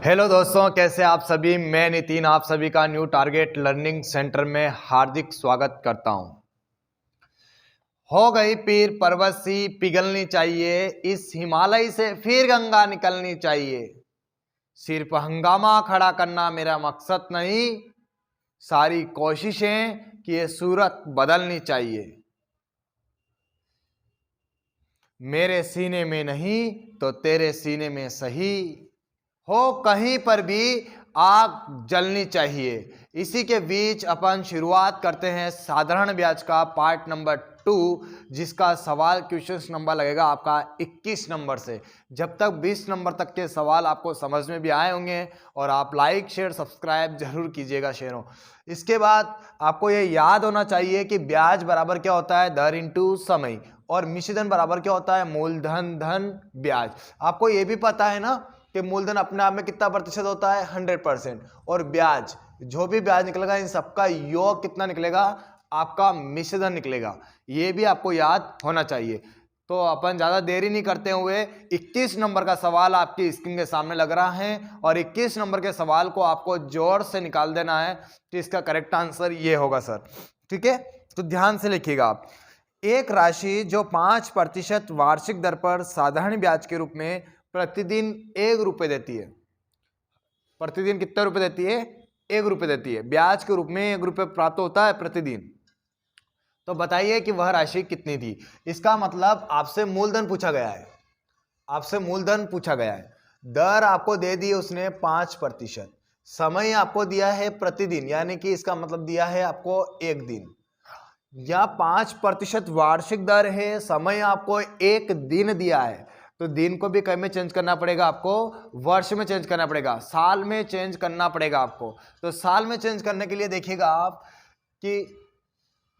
Hello दोस्तों, कैसे आप सभी। मैं नितिन आप सभी का न्यू टारगेट लर्निंग सेंटर में हार्दिक स्वागत करता हूं। हो गई पीर पर्वत सी पिघलनी चाहिए, इस हिमालय से फिर गंगा निकलनी चाहिए। सिर्फ हंगामा खड़ा करना मेरा मकसद नहीं, सारी कोशिशें कि ये सूरत बदलनी चाहिए। मेरे सीने में नहीं तो तेरे सीने में सही हो, कहीं पर भी आग जलनी चाहिए। इसी के बीच अपन शुरुआत करते हैं साधारण ब्याज का पार्ट नंबर 2, जिसका सवाल क्वेश्चन नंबर लगेगा आपका 21 नंबर से। जब तक 20 नंबर तक के सवाल आपको समझ में भी आए होंगे और आप लाइक शेयर सब्सक्राइब जरूर कीजिएगा शेयरों। इसके बाद आपको ये याद होना चाहिए कि ब्याज बराबर क्या होता है, दर इंटू समय, और मिश्रधन बराबर क्या होता है, मूलधन धन ब्याज। आपको ये भी पता है ना कि मूलधन अपने आप में कितना प्रतिशत होता है, 100%, और ब्याज जो भी ब्याज निकलेगा इन सबका योग कितना निकलेगा, आपका मिश्रधन निकलेगा। ये भी आपको याद होना चाहिए। तो अपन ज्यादा देरी नहीं करते हुए 21 नंबर का सवाल आपकी स्क्रीन के सामने लग रहा है और 21 नंबर के सवाल को आपको जोर से निकाल देना है कि इसका करेक्ट आंसर ये होगा सर। ठीक है, तो ध्यान से लिखिएगा आप। एक राशि जो 5% वार्षिक दर पर साधारण ब्याज के रूप में प्रतिदिन 1 रुपये देती है। प्रतिदिन कितने रुपए देती है, 1 रुपये देती है। ब्याज के रूप में 1 रुपये प्राप्त होता है प्रतिदिन। तो बताइए कि वह राशि कितनी थी। इसका मतलब आपसे मूलधन पूछा गया है, आपसे मूलधन पूछा गया है। दर आपको दे दी उसने 5%, समय आपको दिया है प्रतिदिन, यानी कि इसका मतलब दिया है आपको 1 दिन, या 5% वार्षिक दर है, समय आपको 1 दिन दिया है। तो दिन को भी कई में चेंज करना पड़ेगा आपको, वर्ष में चेंज करना पड़ेगा, साल में चेंज करना पड़ेगा आपको। तो साल में चेंज करने के लिए देखिएगा आप कि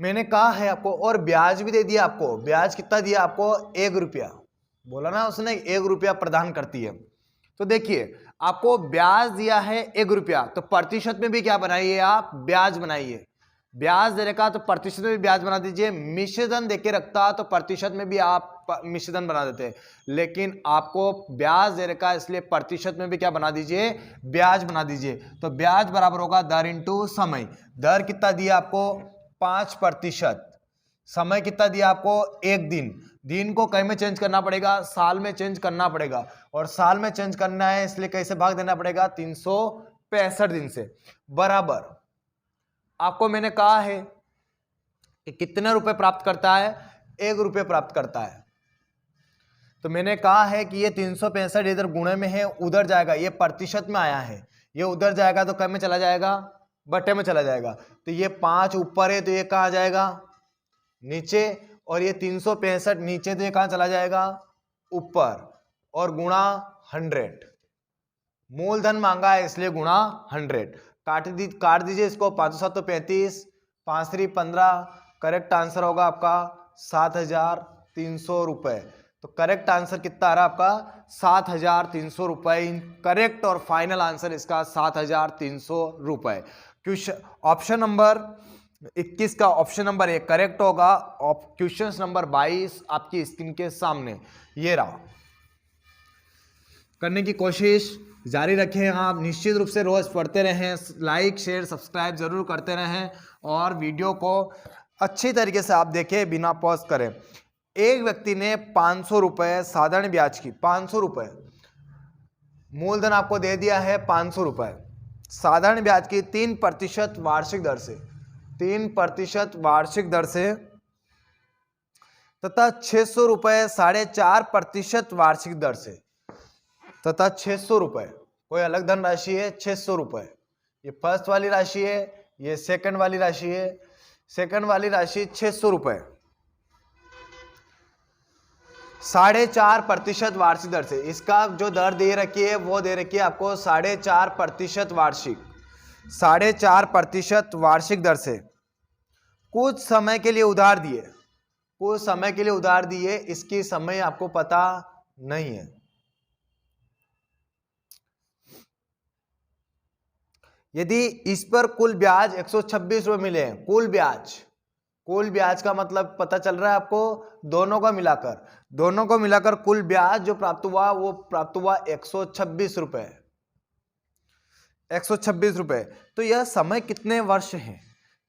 मैंने कहा है आपको, और ब्याज भी दे दिया आपको। ब्याज कितना दिया आपको, 1 रुपया, बोला ना उसने 1 रुपया प्रदान करती है। तो देखिए आपको ब्याज दिया है 1 रुपया, तो प्रतिशत में भी क्या बनाइए आप, ब्याज बनाइए। ब्याज दे रखा तो प्रतिशत में भी ब्याज बना दीजिए। मिश्रधन देके रखता तो प्रतिशत में भी आप मिश्रधन बना देते, लेकिन आपको ब्याज दे रखा इसलिए प्रतिशत में भी क्या बना दीजिए, ब्याज बना दीजिए। तो ब्याज बराबर होगा दर इंटू समय। दर कितना दिया आपको, 5%। समय कितना दिया आपको, 1 दिन। दिन को कहीं में चेंज करना पड़ेगा, साल में चेंज करना पड़ेगा, और साल में चेंज करना है इसलिए कैसे भाग देना पड़ेगा, 365 दिन से। बराबर आपको मैंने कहा है कि कितने रुपए प्राप्त करता है, 1 रुपये प्राप्त करता है। तो मैंने कहा है कि ये 365 इधर गुणे में है, उधर जाएगा, ये प्रतिशत में आया है, ये उधर जाएगा तो कम में चला जाएगा, बटे में चला जाएगा। तो ये 5 ऊपर है तो ये कहाँ जाएगा, नीचे, और ये 365 नीचे तो ये कहाँ चला जाएगा, ऊपर, और गुणा 100। मूलधन मांगा है इसलिए गुणा 100। काट दीजिए इसको, 5 7 35, 5 3 15। करेक्ट आंसर होगा आपका 7,300 रुपए। तो करेक्ट आंसर कितना आ रहा है आपका, 7,300 रुपए। करेक्ट और फाइनल आंसर इसका 7,300 रुपए। क्वेश्चन ऑप्शन नंबर 21 का ऑप्शन नंबर 1 करेक्ट होगा। क्वेश्चन नंबर 22 आपकी स्क्रीन के सामने ये रहा। करने की कोशिश जारी रखें आप, निश्चित रूप से रोज पढ़ते रहें, लाइक शेयर सब्सक्राइब जरूर करते रहें, और वीडियो को अच्छी तरीके से आप देखें बिना पॉज करें। एक व्यक्ति ने 500 रुपये साधारण ब्याज की, 500 रुपये मूलधन आपको दे दिया है, 500 रुपये साधारण ब्याज की 3% वार्षिक दर से, 3% वार्षिक दर से, तथा 600 रुपये 4.5% वार्षिक दर से, तथा 600 रुपये कोई अलग धन राशि है, 600 रुपये। ये फर्स्ट वाली राशि है, ये सेकंड वाली राशि है। सेकंड वाली राशि 600 रुपये 4.5% वार्षिक दर से। इसका जो दर दे रखी है वो दे रखी है आपको 4.5% वार्षिक, 4.5% वार्षिक दर से कुछ समय के लिए उधार दिए, कुछ समय के लिए उधार दिए। इसकी समय आपको पता नहीं है। यदि इस पर कुल ब्याज 126 रुपये मिले हैं, कुल ब्याज का मतलब पता चल रहा है आपको, दोनों को मिलाकर कुल ब्याज जो प्राप्त हुआ वो प्राप्त हुआ 126 रुपये। 126 रुपये। तो यह समय कितने वर्ष है?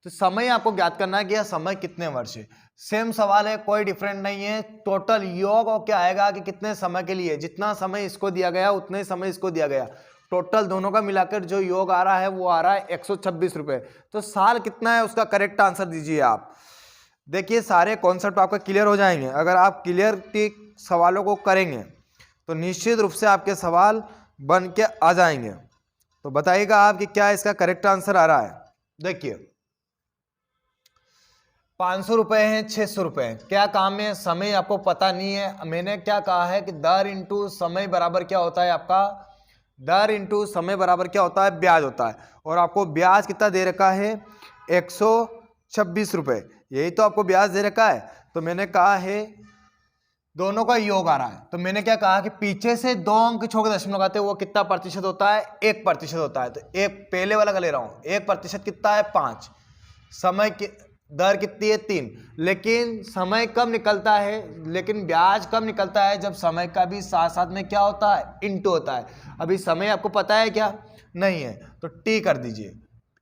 तो समय आपको ज्ञात करना है कि यह समय कितने वर्ष है। सेम सवाल है, कोई डिफरेंट नहीं है। टोटल योग और क्या आएगा कि कितने समय के लिए, जितना समय इसको दिया गया उतने समय इसको दिया गया, टोटल दोनों का मिलाकर जो योग आ रहा है वो आ रहा है 126 रुपये। तो साल कितना है उसका करेक्ट आंसर दीजिए आप। देखिए सारे कॉन्सेप्ट आपका क्लियर हो जाएंगे। अगर आप क्लियरिटी सवालों को करेंगे तो निश्चित रूप से आपके सवाल बन के आ जाएंगे। तो बताइएगा आप कि क्या इसका करेक्ट आंसर आ रहा है। देखिए 500 रुपये हैं, 600 रुपये हैं, क्या काम है? समय आपको पता नहीं है। मैंने क्या कहा है कि दर इंटू समय बराबर क्या होता है आपका, दर इंटू समय बराबर क्या होता है, ब्याज होता है। और आपको ब्याज कितना दे रखा है, 126 रुपये, यही तो आपको ब्याज दे रखा है। तो मैंने कहा है दोनों का योग आ रहा है। तो मैंने क्या कहा कि पीछे से 2 अंक छोड़ के दशमलव लगाते हैं, वो कितना प्रतिशत होता है, 1% होता है। तो एक पहले वाला का ले रहा हूं, 1% कितना है, 5। समय की दर कितनी है, 3। लेकिन समय कब निकलता है, लेकिन ब्याज कब निकलता है, जब समय का भी साथ साथ में क्या होता है, इंटू होता है। अभी समय आपको पता है क्या, नहीं है, तो टी कर दीजिए।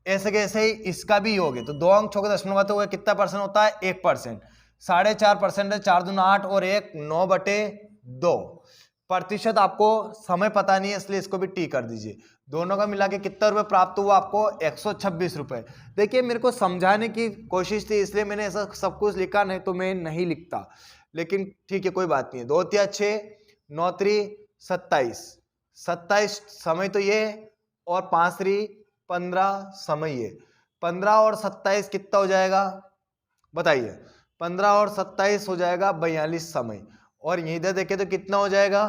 ऐसे कैसे ही इसका भी योग है। तो 2 अंक छोड़ के दशमलव लगाते हुए कितना परसेंट होता है, 1%। 4.5% है, 4 दूना 8 और 1 9/2 प्रतिशत। आपको समय पता नहीं है इसलिए इसको भी टी कर दीजिए। दोनों का मिला के कितना रुपए प्राप्त हुआ आपको, 126 रुपए। देखिए मेरे को समझाने की कोशिश थी इसलिए मैंने ऐसा सब कुछ लिखा, नहीं तो मैं नहीं लिखता। लेकिन ठीक है कोई बात नहीं है। 2 तिया 6, 9 3 27, 27 समय तो ये, और 5 3 15 समय ये। 15 और 27 कितना हो जाएगा बताइए, 15 और 27 हो जाएगा 42 समय। और यहीं इधर देखें तो कितना हो जाएगा,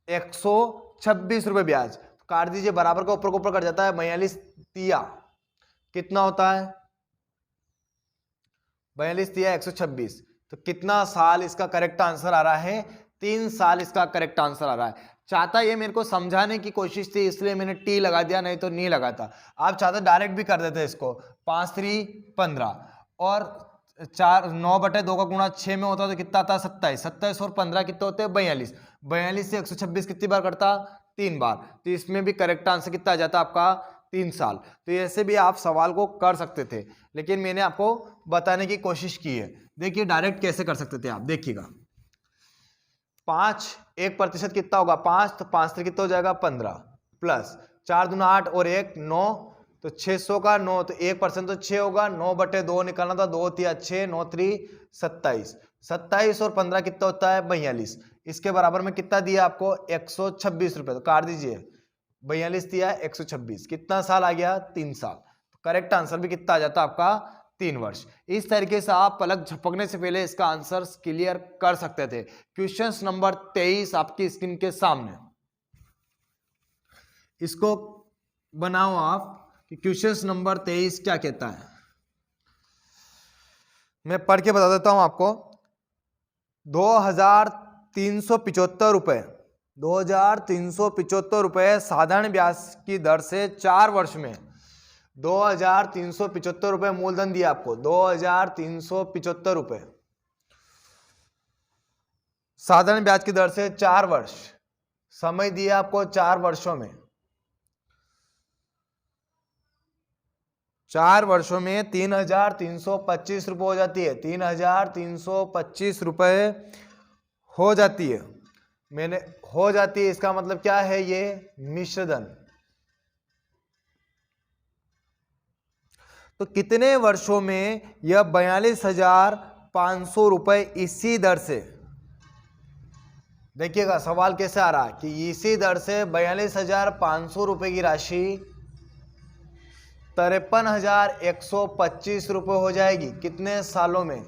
126 रुपये ब्याज। तो काट दीजिए, बराबर का ऊपर को ऊपर कट जाता है। 42 तिया कितना होता है, 42 तिया 126। तो कितना साल इसका करेक्ट आंसर आ रहा है, 3 साल इसका करेक्ट आंसर आ रहा है। चाहता ये मेरे को समझाने की कोशिश थी इसलिए मैंने टी लगा दिया, नहीं तो नहीं लगाता। आप चाहते डायरेक्ट भी कर देते इसको। 5 3 15 और 9/2 का गुणा 6 में होता तो कितना आता, 27। 27 और 15 कितने होते हैं, 42। 42 से 126 कितनी बार करता, 3 बार। तो इसमें भी करेक्ट आंसर कितना आ जाता आपका, 3 साल। तो ऐसे भी आप सवाल को कर सकते थे, लेकिन मैंने आपको बताने की कोशिश की है। देखिए डायरेक्ट कैसे कर सकते थे आप, देखिएगा। 5 1% कितना होगा, 5, तो 5 से कितना हो जाएगा, 15 प्लस 4 दूना 8 और 1 9, तो 600 का 9, तो 1% तो 6 होगा। 9/2 निकालना था, 2 तिया 6, 9 3 27। 27 और 15 कितना होता है, 42। इसके बराबर में कितना दिया आपको, 126 रुपये। तो काट दीजिए, 42 दिया 126, कितना साल आ गया, 3 साल। तो करेक्ट आंसर भी कितना आ जाता आपका, 3 वर्ष। इस तरीके से आप पलक झपकने से पहले इसका आंसर क्लियर कर सकते थे। क्वेश्चन नंबर 23 आपकी स्क्रीन के सामने, इसको बनाओ आप कि क्वेश्चन नंबर 23 क्या कहता है। मैं पढ़ के बता देता हूं आपको। 2375 रुपए, 2375 रुपए साधारण ब्याज की दर से 4 वर्ष में 2375 रुपए मूलधन दिया आपको। 2375 रुपए साधारण ब्याज की दर से 4 वर्ष, समय दिया आपको 4 वर्षों में। 4 वर्षों में 3325 रुपये हो जाती है, 3325 रुपये हो जाती है। मैंने हो जाती है, इसका मतलब क्या है, ये मिश्रधन। तो कितने वर्षों में यह 42,500 रुपये इसी दर से, देखिएगा सवाल कैसे आ रहा है कि इसी दर से 42,500 रुपये की राशि 53,125 रुपये हो जाएगी कितने सालों में।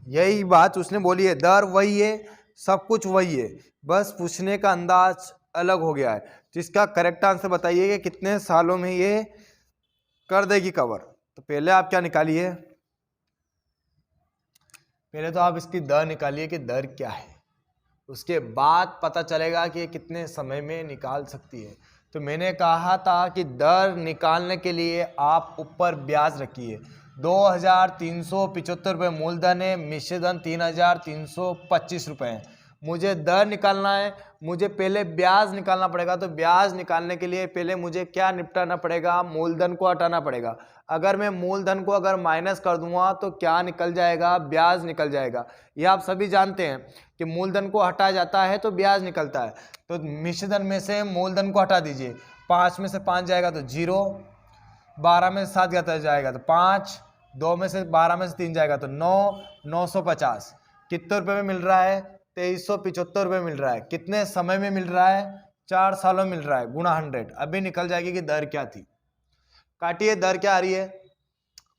यही बात उसने बोली है, दर वही है, सब कुछ वही है, बस पूछने का अंदाज अलग हो गया है। जिसका करेक्ट आंसर बताइए कि कितने सालों में ये कर देगी कवर। तो पहले आप क्या निकालिए, पहले तो आप इसकी दर निकालिए कि दर क्या है, उसके बाद पता चलेगा कि ये कितने समय में निकाल सकती है। तो मैंने कहा था कि दर निकालने के लिए आप ऊपर ब्याज रखिए। 2375 रुपये मूलधन है, मिश्रधन 3325 रुपये है। मुझे दर निकालना है, मुझे पहले ब्याज निकालना पड़ेगा। तो ब्याज निकालने के लिए पहले मुझे क्या निपटाना पड़ेगा, मूलधन को हटाना पड़ेगा। अगर मैं मूलधन को अगर माइनस कर दूंगा तो क्या निकल जाएगा, ब्याज निकल जाएगा। ये आप सभी जानते हैं कि मूलधन को हटाया जाता है तो ब्याज निकलता है। तो मिश्रधन में से मूलधन को हटा दीजिए, 5 में से 5 जाएगा तो 0, 12 में से 7 जाएगा तो 5, 2 में से 12 में से 3 जाएगा तो 9, 950। कितने रुपए में मिल रहा है, 2375 रुपये मिल रहा है। कितने समय में मिल रहा है, 4 सालों में मिल रहा है, गुणा 100। अभी निकल जाएगी कि दर क्या थी। काटिए, दर क्या आ रही है,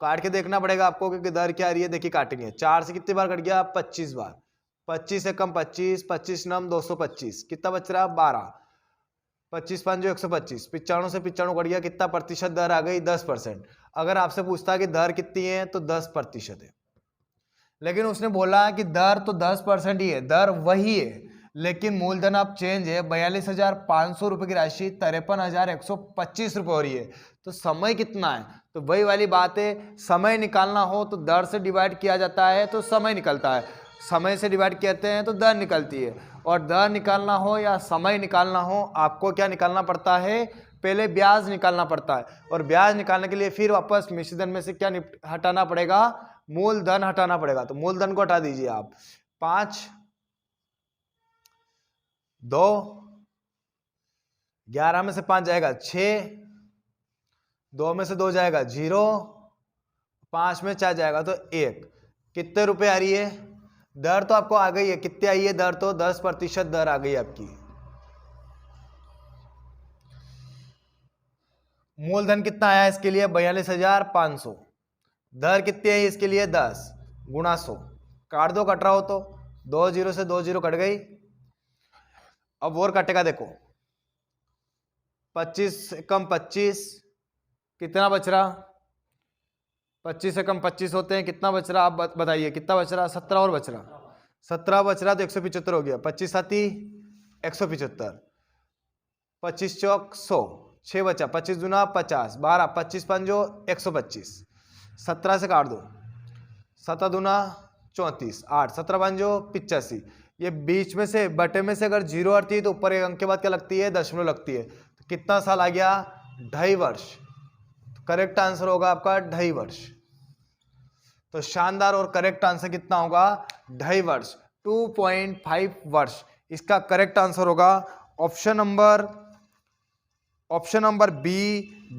काट के देखना पड़ेगा आपको कि दर क्या आ रही है। देखिए काटेंगे, 4 से कितनी बार कट गया, 25 बार। 25 से कम 25, 25 नम 225, कितना बच रहा, 12। 25 5 जो 125, 95 से 95 कट गया, कितना प्रतिशत दर आ गई, 10%। अगर आपसे पूछता है कि दर कितनी है तो 10% है। लेकिन उसने बोला कि दर तो 10% ही है, दर वही है, लेकिन मूलधन अब चेंज है। 42,500 रुपये की राशि 53,125 रुपये हो रही है। तो समय कितना है, तो वही वाली बात है, समय निकालना हो तो दर से डिवाइड किया जाता है तो समय निकलता है, समय से डिवाइड करते हैं तो दर निकलती है। और दर निकालना हो या समय निकालना हो, आपको क्या निकालना पड़ता है, पहले ब्याज निकालना पड़ता है। और ब्याज निकालने के लिए फिर वापस मिश्रधन में से क्या हटाना पड़ेगा, मूलधन हटाना पड़ेगा। तो मूलधन को हटा दीजिए आप, 5, 2, 11 में से 5 जाएगा 6, 2 में से 2 जाएगा 0, 5 में 4 जाएगा तो 1। कितने रुपए आ रही है, दर तो आपको आ गई है, कितनी आई है दर, तो 10% दर आ गई आपकी। मूलधन कितना आया इसके लिए, 42,500। दर कितनी है इसके लिए, 10 गुणा 100। काट दो, कट रहा हो तो 2 0 से 2 0 कट गई। अब और कटेगा, देखो 25 से कम 25, कितना बच रहा, 25 से कम 25 होते हैं, कितना बच रहा आप बताइए, कितना बच रहा, 17 और बच रहा, 17 बच रहा तो 175 हो गया। 25 साथी 175, 25 चौक 100, 6 बचा, 25 दूना 50, 12, 25 पंजो 125, 17 से काट दो, 7 दूना 34, 8, 17 पंजो 85। ये बीच में से बटे में से अगर 0 आती है तो ऊपर एक अंक के बाद क्या लगती है, दशमलव लगती है। तो कितना साल आ गया, 2.5 वर्ष। तो करेक्ट आंसर होगा आपका 2.5 वर्ष। तो शानदार और करेक्ट आंसर कितना होगा, 2.5 वर्ष, 2.5 वर्ष। इसका करेक्ट आंसर होगा ऑप्शन नंबर बी,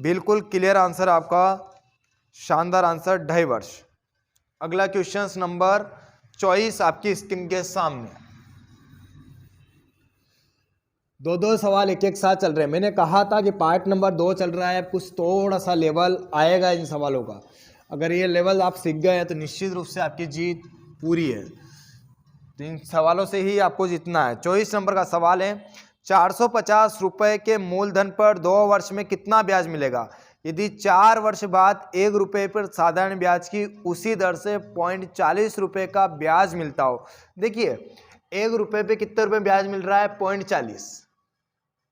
बिल्कुल क्लियर आंसर आपका, शानदार आंसर 2.5 वर्ष। अगला क्वेश्चन नंबर 24 आपकी स्क्रीन के सामने। दो सवाल एक साथ चल रहे हैं। मैंने कहा था कि पार्ट नंबर 2 चल रहा है, कुछ थोड़ा सा लेवल आएगा इन सवालों का। अगर ये लेवल आप सीख गए हैं तो निश्चित रूप से आपकी जीत पूरी है। तो इन सवालों से ही आपको जीतना है। 24 नंबर का सवाल है, 450 रुपये के मूलधन पर 2 वर्ष में कितना ब्याज मिलेगा यदि 4 वर्ष बाद 1 रुपये पर साधारण ब्याज की उसी दर से 0.40 रुपये का ब्याज मिलता हो। देखिए 1 रुपये पे कितने रुपये ब्याज मिल रहा है, 0.40।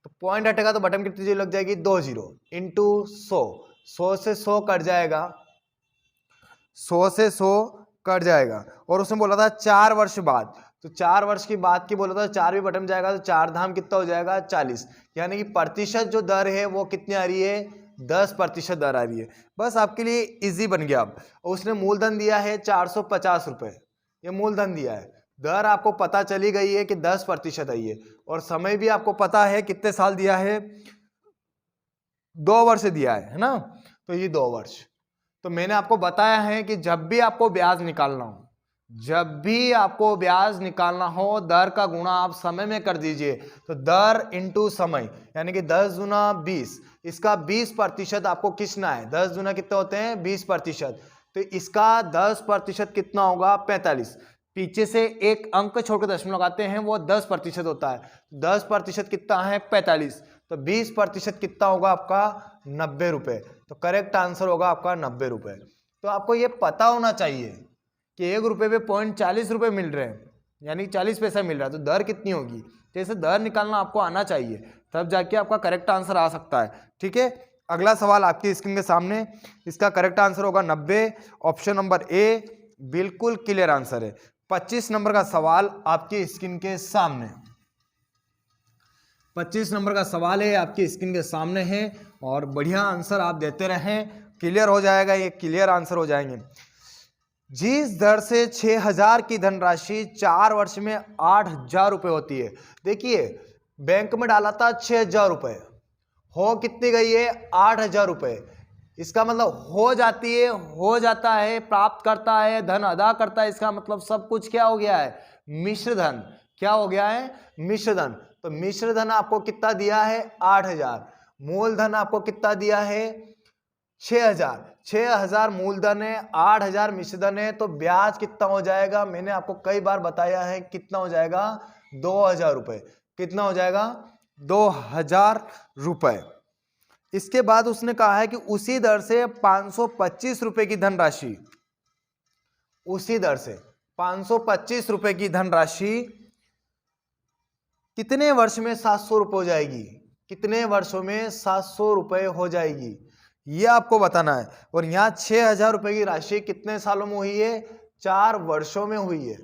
तो पॉइंट हटेगा तो बटन कितनी जीरो लग जाएगी, 2 0 इंटू 100, 100 से 100 कट जाएगा, 100 से 100 कट जाएगा। और उसने बोला था 4 वर्ष बाद, तो 4 वर्ष की बात की बोला था, 4 भी बटन जाएगा तो 4 धाम कितना हो जाएगा, 40। यानी कि प्रतिशत जो दर है वो कितनी आ रही है, 10% दर आ रही है। बस आपके लिए इजी बन गया। अब उसने मूलधन दिया है 450 रुपये, ये मूलधन दिया है। दर आपको पता चली गई है कि 10% आई है, और समय भी आपको पता है कितने साल दिया है, 2 वर्ष दिया है ना। तो ये 2 वर्ष। तो मैंने आपको बताया है कि जब भी आपको ब्याज निकालना हो, जब भी आपको ब्याज निकालना हो, दर का गुणा आप समय में कर दीजिए। तो दर इंटू समय, यानी कि 10 दूना 20, इसका 20% आपको खींचना है। 10 दूना कितने होते हैं, 20%। तो इसका 10% कितना होगा, 45। पीछे से एक अंक छोड़कर दशमलव लगाते हैं, वो 10% होता है। 10% कितना है, 45। तो 20% कितना होगा आपका, 90 रुपये। तो करेक्ट आंसर होगा आपका 90 रुपये। तो आपको ये पता होना चाहिए कि 1 रुपये पे 0.40 रुपये मिल रहे हैं, यानी 40 पैसा मिल रहा है। तो दर कितनी होगी, जैसे दर निकालना आपको आना चाहिए, तब जाके आपका करेक्ट आंसर आ सकता है। ठीक है, अगला सवाल आपकी स्क्रीन के सामने, इसका करेक्ट आंसर होगा 90। ऑप्शन नंबर ए बिल्कुल क्लियर आंसर है। 25 नंबर का सवाल आपकी स्क्रीन के सामने, 25 नंबर का सवाल है आपकी स्क्रीन के सामने है, और बढ़िया आंसर आप देते रहें, क्लियर हो जाएगा, ये क्लियर आंसर हो जाएंगे। जिस दर से 6000 की धनराशि 4 वर्ष में 8000 रुपये होती है। देखिए बैंक में डाला था 6000 रुपये, हो कितनी गई है 8000 रुपये। इसका मतलब हो जाती है, हो जाता है, प्राप्त करता है, धन अदा करता है, इसका मतलब सब कुछ क्या हो गया है, मिश्र धन। क्या हो गया है, मिश्र धन। तो मिश्र धन आपको कितना दिया है 8000, मूलधन आपको कितना दिया है 6000, 6000 मूलधन है, 8000 मिश्र धन है, तो ब्याज कितना हो जाएगा, मैंने आपको कई बार बताया है, कितना हो जाएगा 2000 रुपये। कितना हो जाएगा 2000 रुपये। इसके बाद उसने कहा है कि उसी दर से 525 रुपए की धनराशि, उसी दर से 525 रुपए की धनराशि कितने वर्ष में 700 रुपये हो जाएगी, कितने वर्षों में 700 रुपये हो जाएगी, ये आपको बताना है। और यहाँ 6000 रुपये की राशि कितने सालों में हुई है, 4 वर्षों में हुई है।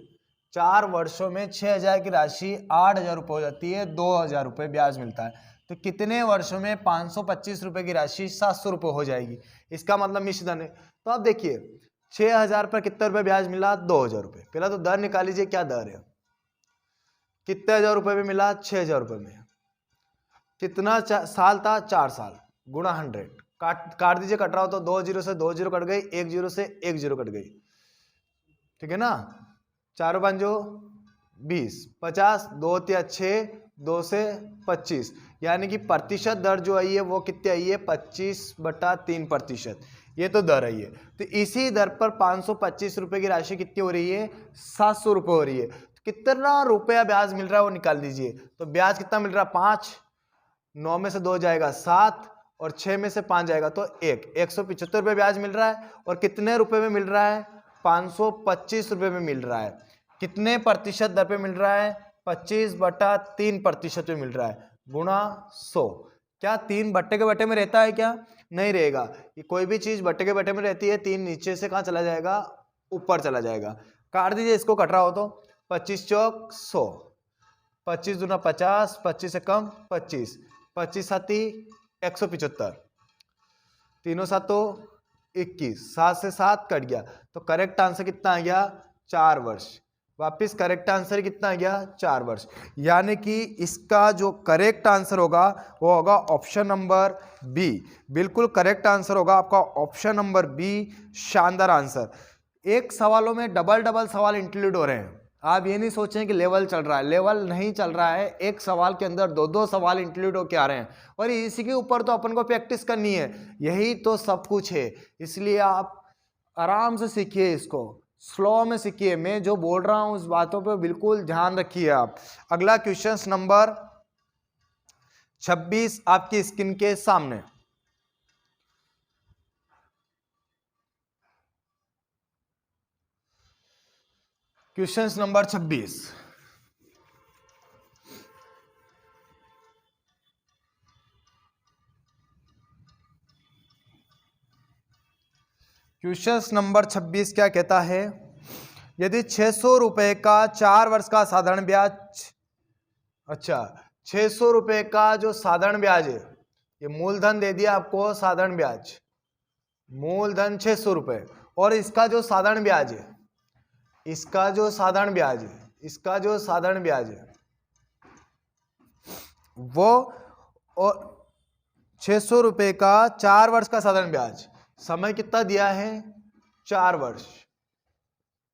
4 वर्षों में 6000 की राशि 8000 रुपये हो जाती है, 2000 रुपये ब्याज मिलता है। तो कितने वर्षों में 525 रुपये की राशि 700 रुपये हो जाएगी, इसका मतलब मिश्र धन है। तो आप देखिए 6000 पर कितने रुपये ब्याज मिला, 2000 रुपये। पहला तो दर निकाल लीजिए, क्या दर है, कितने हजार रुपये में मिला, 6000 रुपये में। कितना साल था, 4 साल, गुणा 100, काट दीजिए, कट रहा हो तो 2 जीरो से 2 जीरो कट गई, 1 जीरो से 1 जीरो कट गई, ठीक है ना। 4 5 20, 50, 2 3 6, 2 से 25, यानी कि प्रतिशत दर जो आई है वो कितनी आई है 25/3%, ये तो दर आई है। तो इसी दर पर 525 रुपये की राशि कितनी हो रही है, 700 रुपये हो रही है। तो कितना रुपया ब्याज मिल रहा है वो निकाल दीजिए। तो ब्याज कितना मिल रहा है, 5, 9 में से 2 जाएगा 7, और 6 में से 5 जाएगा तो 175 रुपये ब्याज मिल रहा है। और कितने रुपए में मिल रहा है, 525 रुपये में मिल रहा है। कितने प्रतिशत दर पे मिल रहा है, 25/3% में मिल रहा है, गुणा 100। क्या 3 बट्टे के बट्टे में रहता है, क्या नहीं रहेगा। ये कोई भी चीज बट्टे के बट्टे में रहती है, 3 नीचे से कहाँ चला जाएगा, ऊपर चला जाएगा। काट दीजिए इसको, कट रहा हो तो 25 चौक 100, 25 दूना 50, 25 से कम 25, 25 साथी 175, तीनों सातों 21, 7 से 7 कट गया। तो करेक्ट आंसर कितना आ गया, 4 वर्ष। वापिस करेक्ट आंसर कितना आ गया, 4 वर्ष। यानी कि इसका जो करेक्ट आंसर होगा वो होगा ऑप्शन नंबर बी। बिल्कुल करेक्ट आंसर होगा आपका ऑप्शन नंबर बी। शानदार आंसर। एक सवालों में डबल सवाल इंक्लूड हो रहे हैं। आप ये नहीं सोचें कि लेवल चल रहा है, लेवल नहीं चल रहा है। एक सवाल के अंदर 2 सवाल इंक्लूड होके आ रहे हैं, और इसी के ऊपर तो अपन को प्रैक्टिस करनी है। यही तो सब कुछ है, इसलिए आप आराम से सीखिए, इसको स्लो में सीखिए। मैं जो बोल रहा हूं उस बातों पे बिल्कुल ध्यान रखिए आप। अगला क्वेश्चन नंबर 26 आपकी स्क्रीन के सामने। क्वेश्चन नंबर 26, क्वेश्चन नंबर 26 क्या कहता है, यदि 600 रुपए का 4 वर्ष का साधारण ब्याज, अच्छा 600 रुपए का जो साधारण ब्याज है, ये मूलधन दे दिया आपको, साधारण ब्याज, मूलधन 600 रुपए, और इसका जो साधारण ब्याज है, इसका जो साधारण ब्याज है, इसका जो साधारण ब्याज है वो, और 600 रुपए का 4 वर्ष का साधारण ब्याज, समय कितना दिया है 4 वर्ष।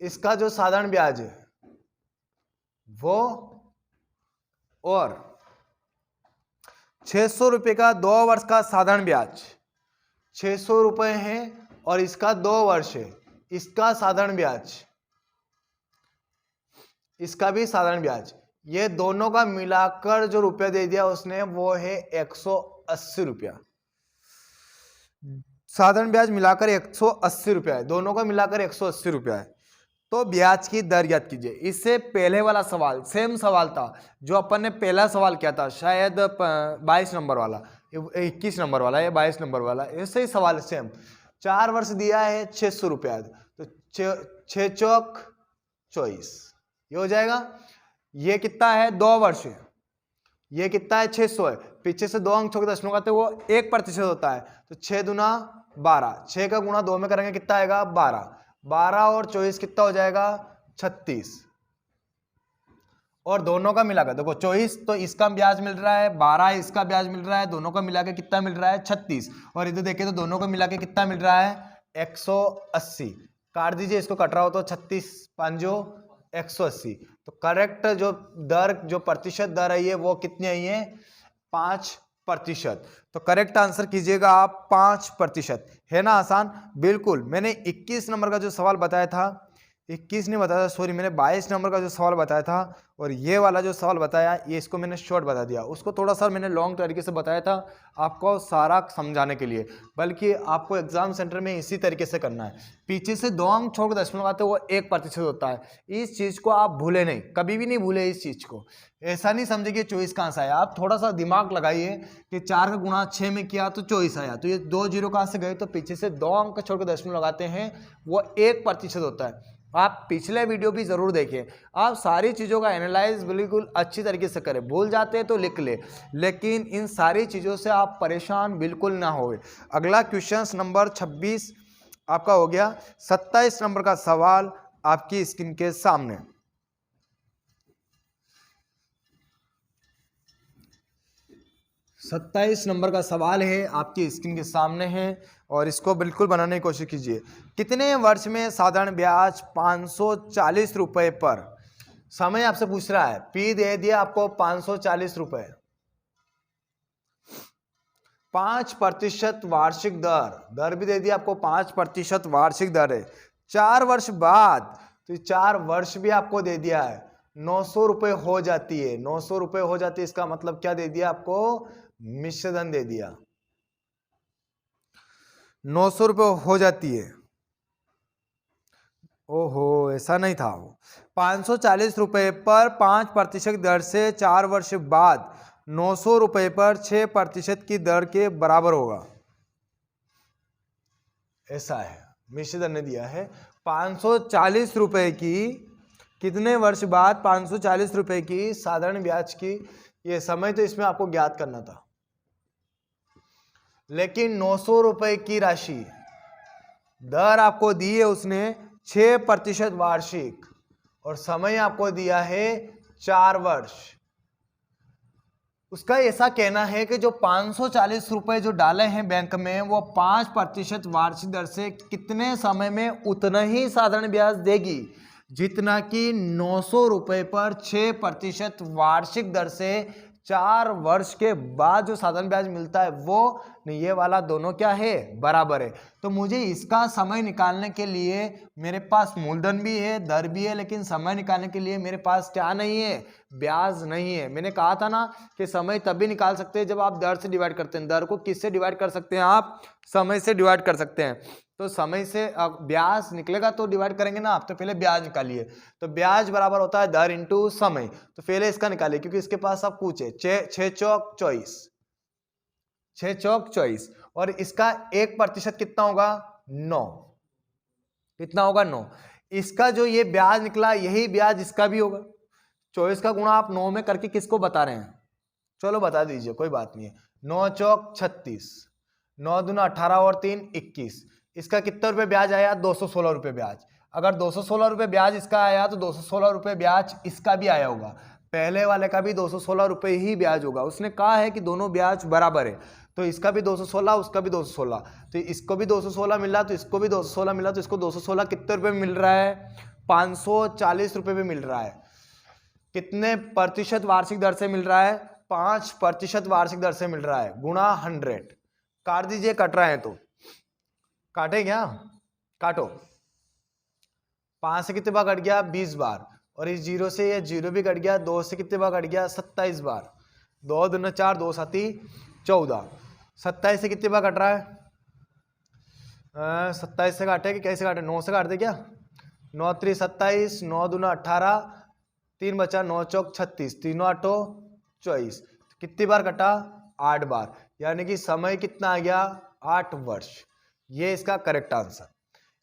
इसका जो साधारण ब्याज है वो, और 600 रुपए का 2 वर्ष का साधारण ब्याज, 600 रुपए है और इसका 2 वर्ष है, इसका साधारण ब्याज, इसका भी साधारण ब्याज, ये दोनों का मिलाकर जो रुपया दे दिया उसने वो है 180 रुपया। साधारण ब्याज मिलाकर 180 रुपया है, दोनों का मिलाकर 180 रुपया है। तो ब्याज की दर ज्ञात कीजिए। इससे पहले वाला सवाल सेम सवाल था जो अपन ने पहला सवाल किया था, शायद 22 नंबर वाला, 21 नंबर वाला या 22 नंबर वाला, ऐसे ही सवाल सेम। 4 वर्ष दिया है 600 रुपया, तो 6 चौक 24, ये हो जाएगा। ये कितना है 2 वर्ष है, ये कितना है 600 है, पीछे से 2 अंक छोड़ के दशमलव आते वो 1% होता है, तो 6 दूना 12, 6 का गुणा 2 में करेंगे कितना आएगा 12, 12 और 24 कितना हो जाएगा 36, और दोनों का मिलाकर देखो 24 तो इसका ब्याज मिल रहा है, 12 इसका ब्याज मिल रहा है, दोनों का मिलाकर कितना मिल रहा है 36, और इधर देखिए तो दोनों का मिलाकर कितना मिल रहा है 180, काट दीजिए इसको, कट रहा हो तो 36 5 180, तो करेक्ट जो दर जो प्रतिशत दर आई है वो कितनी आई है 5%। तो करेक्ट आंसर कीजिएगा आप 5%, है ना आसान। बिल्कुल, मैंने 21 नंबर का जो सवाल बताया था, 21 नहीं बताया था सॉरी, मैंने 22 नंबर का जो सवाल बताया था और ये वाला जो सवाल बताया ये इसको मैंने शॉर्ट बता दिया, उसको थोड़ा सा मैंने लॉन्ग तरीके से बताया था आपको सारा समझाने के लिए, बल्कि आपको एग्जाम सेंटर में इसी तरीके से करना है। पीछे से 2 अंक छोड़ के दशमलव आते वो 1% होता है, इस चीज़ को आप भूले नहीं, कभी भी नहीं भूले इस चीज़ को। ऐसा नहीं समझे कि 24 कहाँ से आया, आप थोड़ा सा दिमाग लगाइए कि 4 का गुणा 6 में किया तो 24 आया, तो ये 2 जीरो कहाँ से गए, तो पीछे से 2 अंक छोड़ के दशमलव लगाते हैं वो 1% होता है। आप पिछले वीडियो भी जरूर देखें, आप सारी चीज़ों का एनालाइज बिल्कुल अच्छी तरीके से करें, भूल जाते हैं तो लिख ले, लेकिन इन सारी चीज़ों से आप परेशान बिल्कुल ना होए। अगला क्वेश्चन नंबर 26 आपका हो गया। 27 नंबर का सवाल आपकी स्क्रीन के सामने। सत्ताईस नंबर का सवाल है आपकी स्क्रीन के सामने है और इसको बिल्कुल बनाने की कोशिश कीजिए। कितने वर्ष में साधारण ब्याज 540 रुपए पर, समय आपसे पूछ रहा है, पी दे दिया आपको 540 रुपए, 5% वार्षिक दर, दर भी दे दिया आपको 5% वार्षिक दर है, 4 वर्ष बाद, तो 4 वर्ष भी आपको दे दिया है, 900 रुपए हो जाती है, 900 रुपए हो जाती है, इसका मतलब क्या दे दिया आपको, मिश्र धन दे दिया, 900 रुपए हो जाती है। ओहो, ऐसा नहीं था वो, 540 रुपए पर 5% दर से 4 वर्ष बाद 900 रुपए पर 6% की दर के बराबर होगा, ऐसा है। मिश्र धन ने दिया है 540 रुपए की, कितने वर्ष बाद 540 रुपए की साधारण ब्याज की, ये समय तो इसमें आपको ज्ञात करना था, लेकिन 900 रुपए की राशि दर आपको दी है उसने 6% वार्षिक, और समय आपको दिया है 4 वर्ष। उसका ऐसा कहना है कि जो 540 रुपए जो डाले हैं बैंक में वो 5% वार्षिक दर से कितने समय में उतना ही साधारण ब्याज देगी जितना कि 900 रुपए पर 6% वार्षिक दर से 4 वर्ष के बाद जो साधारण ब्याज मिलता है वो, नहीं ये वाला दोनों क्या है, बराबर है। तो मुझे इसका समय निकालने के लिए मेरे पास मूलधन भी है, दर भी है, लेकिन समय निकालने के लिए मेरे पास क्या नहीं है, ब्याज नहीं है। मैंने कहा था ना कि समय तभी निकाल सकते हैं जब आप दर से डिवाइड करते हैं। दर को किससे डिवाइड कर सकते हैं आप, समय से डिवाइड कर सकते हैं। तो समय से ब्याज निकलेगा तो डिवाइड करेंगे ना आप, तो पहले ब्याज निकालिए। तो ब्याज बराबर होता है दर इंटू समय, तो पहले इसका निकालिए क्योंकि इसके पास आप पूछे 6 चौक 24, 6 चौक 24, और इसका 1% कितना होगा 9, कितना होगा 9। इसका जो ये ब्याज निकला यही ब्याज इसका भी होगा। 24 का गुणा आप 9 में करके किसको बता रहे हैं, चलो बता दीजिए, कोई बात नहीं है। 9 चौक 36, 9 दूना 18 और 3 21, इसका कितना रुपए ब्याज आया, 216 रुपए ब्याज। अगर 216 रुपए ब्याज इसका आया तो 216 रुपए ब्याज इसका भी आया होगा, पहले वाले का भी 216 रुपए ही ब्याज होगा। उसने कहा है कि दोनों ब्याज बराबर है, तो इसका भी 216 उसका भी 216, तो इसको भी 216 मिला तो इसको भी 216 मिला, तो इसको 216 कितने रुपए में मिल रहा है, 540 रुपए में मिल रहा है। कितने प्रतिशत वार्षिक दर से मिल रहा है, 5% वार्षिक दर से मिल रहा है, गुणा 100, काट दीजिए, कट रहा है तो काटे क्या, काटो। 5 से कितने बार कट गया, 20 बार, और इस 0 से ये 0 भी कट गया, 2 से कितने बार कट गया, 27 बार, 2 दूना 4, 2 7 14, 27 से कितने बार कट रहा है, 27 से काटे कि कैसे काटे, 9 से काट दे क्या, 9 3 27, 9 दूना 18, 3 बचा, 9 चौक 36, 3 8 24, कितनी बार कटा, 8 बार, यानी कि समय कितना आ गया, 8 वर्ष। ये इसका करेक्ट आंसर,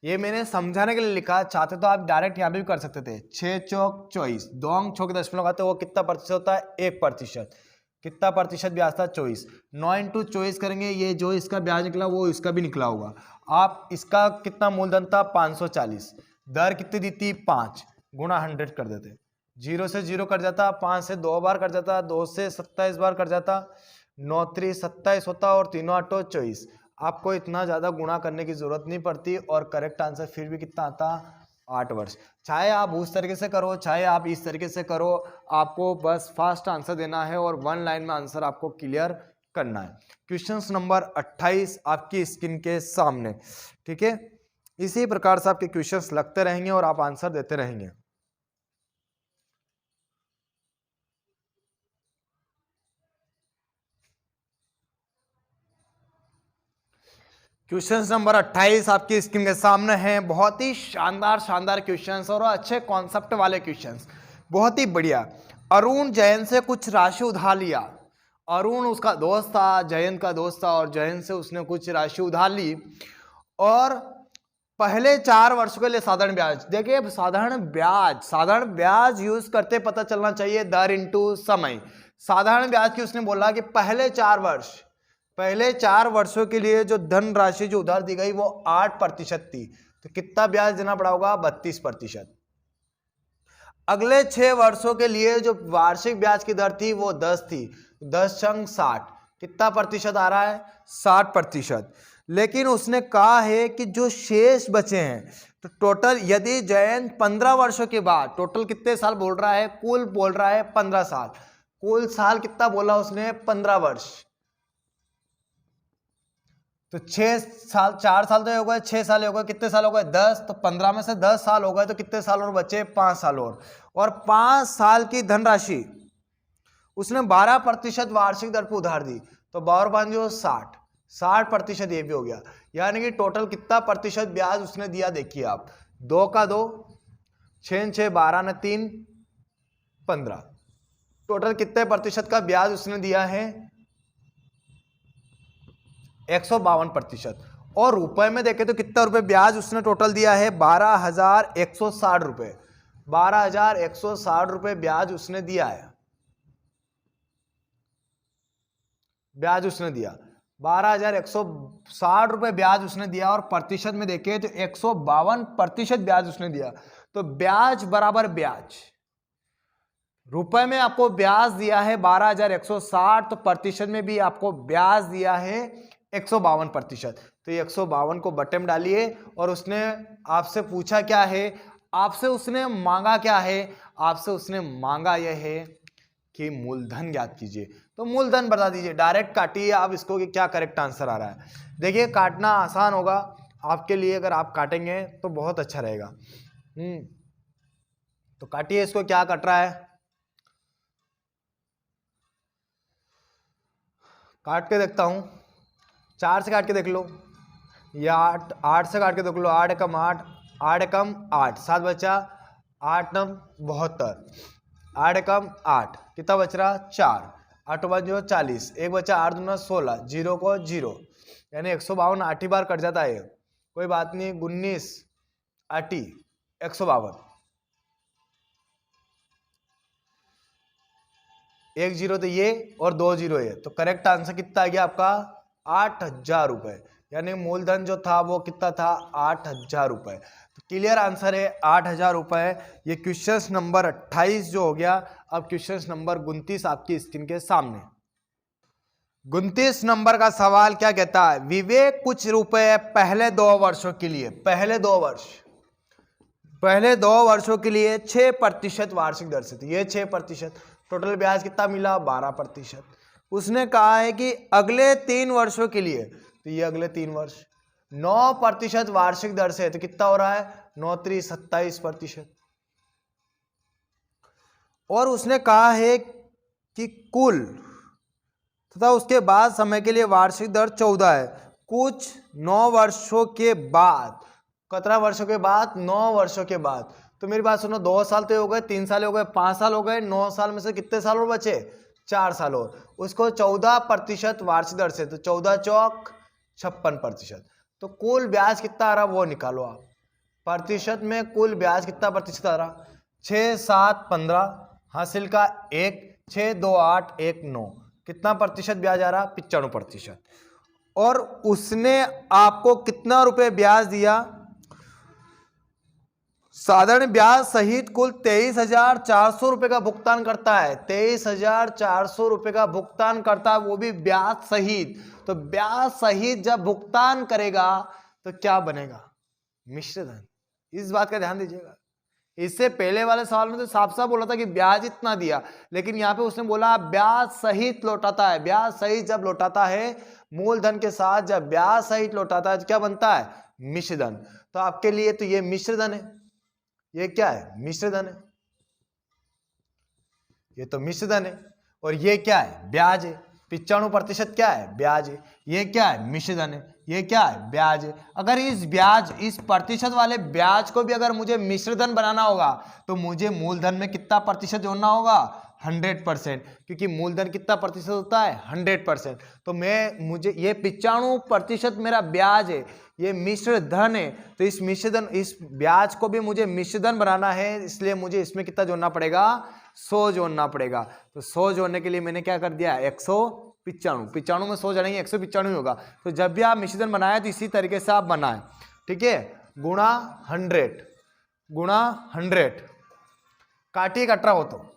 ये मैंने समझाने के लिए लिखा, चाहते तो आप डायरेक्ट यहाँ पे भी कर सकते थे। 6 चौक 24, 2 अंक 6 के दशमलव आते, वो कितना प्रतिशत होता है? 1%। कितना प्रतिशत ब्याज था? 24। 9 इंटू 24 करेंगे, ये जो इसका ब्याज निकला वो इसका भी निकला होगा। आप इसका कितना मूलधन था? 540। दर कितनी दी थी? 5 गुणा 100 कर देते। 0 से 0 कट जाता, 5 से 2 बार कट जाता, 2 से 27 बार कट जाता, 9 3 27 होता और 3 8 24। आपको इतना ज़्यादा गुणा करने की जरूरत नहीं पड़ती और करेक्ट आंसर फिर भी कितना आता? 8 वर्ष। चाहे आप उस तरीके से करो, चाहे आप इस तरीके से करो, आपको बस फास्ट आंसर देना है और 1 लाइन में आंसर आपको क्लियर करना है। क्वेश्चन नंबर 28 आपकी स्क्रीन के सामने, ठीक है। इसी प्रकार से आपके क्वेश्चंस लगते रहेंगे और आप आंसर देते रहेंगे। क्वेश्चन नंबर 28 आपकी स्क्रीन के सामने है। बहुत ही शानदार शानदार क्वेश्चंस और अच्छे कॉन्सेप्ट वाले क्वेश्चंस, बहुत ही बढ़िया। अरुण जयंत से कुछ राशि उधार लिया। अरुण उसका दोस्त था, जयंत का दोस्त था, और जयंत से उसने कुछ राशि उधार ली और पहले 4 वर्षों के लिए साधारण ब्याज, देखिए साधारण ब्याज यूज करते पता चलना चाहिए दर इंटू समय। साधारण ब्याज की उसने बोला कि पहले 4 वर्षों के लिए जो धन राशि जो उधार दी गई वो 8% थी, तो कितना ब्याज देना पड़ा होगा? 32%। अगले 6 वर्षों के लिए जो वार्षिक ब्याज की दर थी वो 10 थी, 10 अंक 60, कितना प्रतिशत आ रहा है? 60%। लेकिन उसने कहा है कि जो शेष बचे हैं, तो टोटल यदि जयंत 15 वर्षों के बाद, टोटल कितने साल बोल रहा है? कुल बोल रहा है 15 साल। कुल साल कितना बोला उसने? 15 वर्ष। तो 6 साल, 4 साल तो हो गए, 6 साल हो गए, कितने साल हो गए? 10। तो 15 में से 10 साल हो गए, तो कितने साल और बचे? 5 साल और 5 साल की धनराशि उसने 12% वार्षिक दर पर उधार दी, तो 12 60% ये भी हो गया। यानी कि टोटल कितना प्रतिशत ब्याज उसने दिया? देखिए आप, 2 का 2, 6 6 12 ने 3 15, टोटल कितने प्रतिशत का ब्याज उसने दिया है? 152%। और रुपए में देखें तो कितना रुपए ब्याज उसने टोटल दिया है? 12,160 रुपए। 12,160 रुपए ब्याज उसने दिया है, ब्याज उसने दिया 12,160 रुपए ब्याज उसने दिया। और प्रतिशत में देखें तो 152% ब्याज उसने दिया। तो ब्याज बराबर ब्याज, रुपए में आपको ब्याज दिया है 12,160, तो प्रतिशत में भी आपको ब्याज दिया है 152%। तो ये 152 को बटे में डालिए और उसने आपसे पूछा क्या है? आपसे उसने मांगा क्या है? आपसे उसने मांगा यह है कि मूलधन ज्ञात कीजिए। तो मूलधन बता दीजिए, डायरेक्ट काटिए आप इसको कि क्या करेक्ट आंसर आ रहा है। देखिए काटना आसान होगा आपके लिए, अगर आप काटेंगे तो बहुत अच्छा रहेगा। तो काटिए इसको, क्या कट रहा है? काट के देखता हूं, 4 से काट के देख लो, या 8 से काट के देख लो। 8 एकम 8, 8 एकम 8, 7 बचा, 8 9 72, 8 एकम 8, कितना बच रहा? 4, 8 बजो 40, 1 बचा, 8 दूना 16, 0 को 0, यानी 152 8 ही बार कट जाता है। कोई बात नहीं, 19 8 152, 1 0 तो ये और 2 0 ये, तो करेक्ट आंसर कितना आ गया आपका? 8,000 रुपए। यानी मूलधन जो था वो कितना था? 8,000 रुपए। तो क्लियर आंसर है 8,000 रुपए। ये क्वेश्चन नंबर 28 जो हो गया। अब क्वेश्चन नंबर 29 आपकी स्क्रीन के सामने। 29 नंबर का सवाल क्या कहता है? विवेक कुछ रुपए पहले 2 वर्षों के लिए, पहले 2 वर्षों के लिए 6% वार्षिक दर से, ये 6%, टोटल ब्याज कितना मिला? 12%। उसने कहा है कि अगले 3 वर्षों के लिए, तो ये अगले 3 वर्ष 9% वार्षिक दर से, तो कितना हो रहा है? 9 3 27%। और उसने कहा है कि कुल तथा उसके बाद समय के लिए वार्षिक दर 14 है। कुछ 9 वर्षों के बाद, 17 वर्षों के बाद, 9 वर्षों के बाद, तो मेरी बात सुनो, 2 साल तो हो गए, 3 साल हो गए, 5 साल हो गए, 9 साल में से कितने साल और बचे? 4 साल और, उसको 14% वार्षिक दर से, तो 14 चौक 56%। तो कुल ब्याज कितना आ रहा वो निकालो आप। प्रतिशत में कुल ब्याज कितना प्रतिशत आ रहा? 6, 7, 15, हासिल का 1, 6, 2, 8, 1, 9, कितना प्रतिशत ब्याज आ रहा? 95%। और उसने आपको कितना रुपए ब्याज दिया? साधारण ब्याज सहित कुल 23,400 रुपए का भुगतान करता है। 23,400 रुपए का भुगतान करता है, वो भी ब्याज सहित। तो ब्याज सहित जब भुगतान करेगा तो क्या बनेगा? मिश्र धन। इस बात का ध्यान दीजिएगा। इससे पहले वाले सवाल में तो साफ साफ बोला था कि ब्याज इतना दिया, लेकिन यहां पे उसने बोला ब्याज सहित लौटाता है। ब्याज सहित जब लौटाता है मूलधन के साथ, जब ब्याज सहित लौटाता है तो क्या बनता है? मिश्र धन। तो आपके लिए तो ये मिश्र धन है, ये क्या है? मिश्र धन है। ये तो मिश्र धन है। और ये क्या है? ब्याज है। 95% क्या है? ब्याज है। ये क्या है? मिश्र धन है। ये क्या है? ब्याज है। अगर इस प्रतिशत वाले ब्याज को भी अगर मुझे मिश्र धन बनाना होगा तो मुझे मूलधन में कितना प्रतिशत जोड़ना होगा? 100%, क्योंकि मूलधन कितना प्रतिशत होता है? 100%। तो मुझे ये 95% मेरा ब्याज है, ये मिश्र धन है। तो इस ब्याज को भी मुझे मिश्र धन बनाना है, इसलिए मुझे इसमें कितना जोड़ना पड़ेगा? 100 जोड़ना पड़ेगा। तो 100 जोड़ने के लिए मैंने क्या कर दिया? 195। 95 में 100 जोड़ेंगे 195 होगा। तो जब भी आप मिश्र धन बनाए तो इसी तरीके से आप बनाए, ठीक है? गुणा 100 काटिए 18 हो तो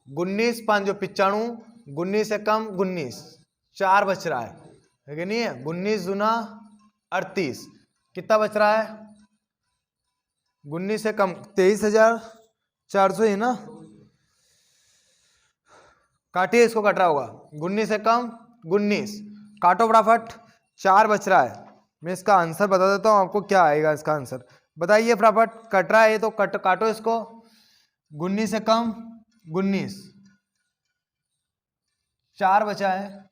19, 5 जो 95, 19 से कम 19, 4 बच रहा है कि नहीं है? 19 दूना 38, कितना बच रहा है? 19 से कम 23,400 है ना? काटिए, इसको कट रहा होगा। 19 से कम 19, काटो फटाफट, 4 बच रहा है। मैं इसका आंसर बता देता हूं आपको, क्या आएगा इसका आंसर बताइए फटाफट। कट रहा है तो काटो इसको। 19 से कम 19, 4 बचा है।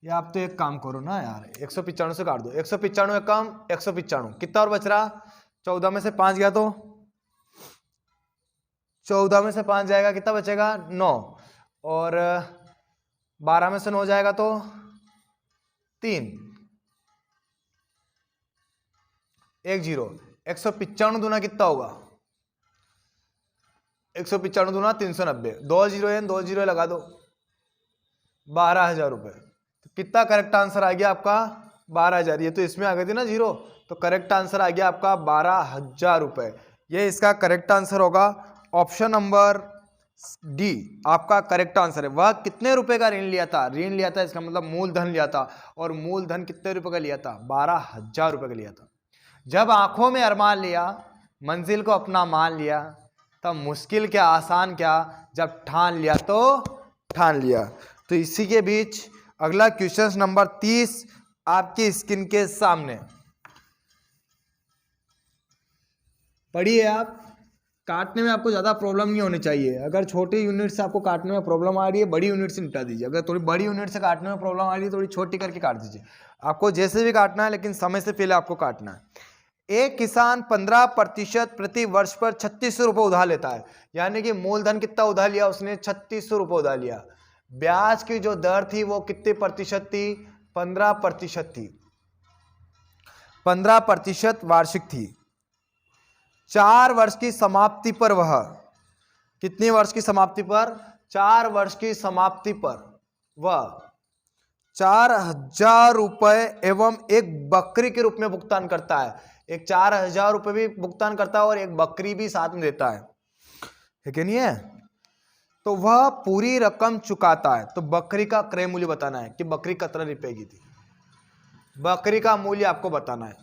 या आप तो एक काम करो ना यार, 195 से काट दो। 195 कम 195, कितना और बच रहा? 14 में से 5 गया तो 14 में से 5 जाएगा, कितना बचेगा? 9। और 12 में से 9 जाएगा तो 3, 1 0। 195 दूना कितना होगा? 195 दूना 390, 2 0 है, 2 0 लगा दो, 12,000 रुपए। तो कितना करेक्ट आंसर आ गया आपका? 12,000। ये तो इसमें आ गई थी ना 0, तो करेक्ट आंसर आ गया आपका 12,000 रुपए। ये इसका करेक्ट आंसर होगा। ऑप्शन नंबर डी आपका करेक्ट आंसर है। वह कितने रुपए का ऋण लिया था? ऋण लिया था इसका मतलब मूलधन लिया था। और मूलधन कितने रुपए का लिया था? 12,000 रुपए का लिया था। जब आंखों में अरमान लिया, मंजिल को अपना मान लिया, तब मुश्किल क्या आसान क्या, जब ठान लिया तो ठान लिया। तो इसी के बीच अगला क्वेश्चन नंबर 30 आपकी स्क्रीन के सामने पढ़िए आप। काटने में आपको ज़्यादा प्रॉब्लम नहीं होनी चाहिए। अगर छोटी यूनिट से आपको काटने में प्रॉब्लम आ रही है, बड़ी यूनिट से निपटा दीजिए। अगर थोड़ी बड़ी यूनिट से काटने में प्रॉब्लम आ रही है, थोड़ी छोटी करके काट दीजिए। आपको जैसे भी काटना है, लेकिन समय से पहले आपको काटना है। एक किसान 15% प्रति वर्ष पर 3600 रुपये उधार लेता है। यानी कि मूलधन कितना उधार लिया उसने? 3600 रुपये उधार लिया। ब्याज की जो दर थी वो कितने प्रतिशत थी? 15% थी। 15% वार्षिक थी। 4 वर्ष की समाप्ति पर वह, कितने वर्ष की समाप्ति पर? 4 वर्ष की समाप्ति पर वह 4,000 रुपए एवं एक बकरी के रूप में भुगतान करता है। एक 4,000 रुपए भी भुगतान करता है और एक बकरी भी साथ में देता है कि नहीं है? तो वह पूरी रकम चुकाता है। तो बकरी का क्रय मूल्य बताना है कि बकरी कितना रुपए की थी। बकरी का मूल्य आपको बताना है।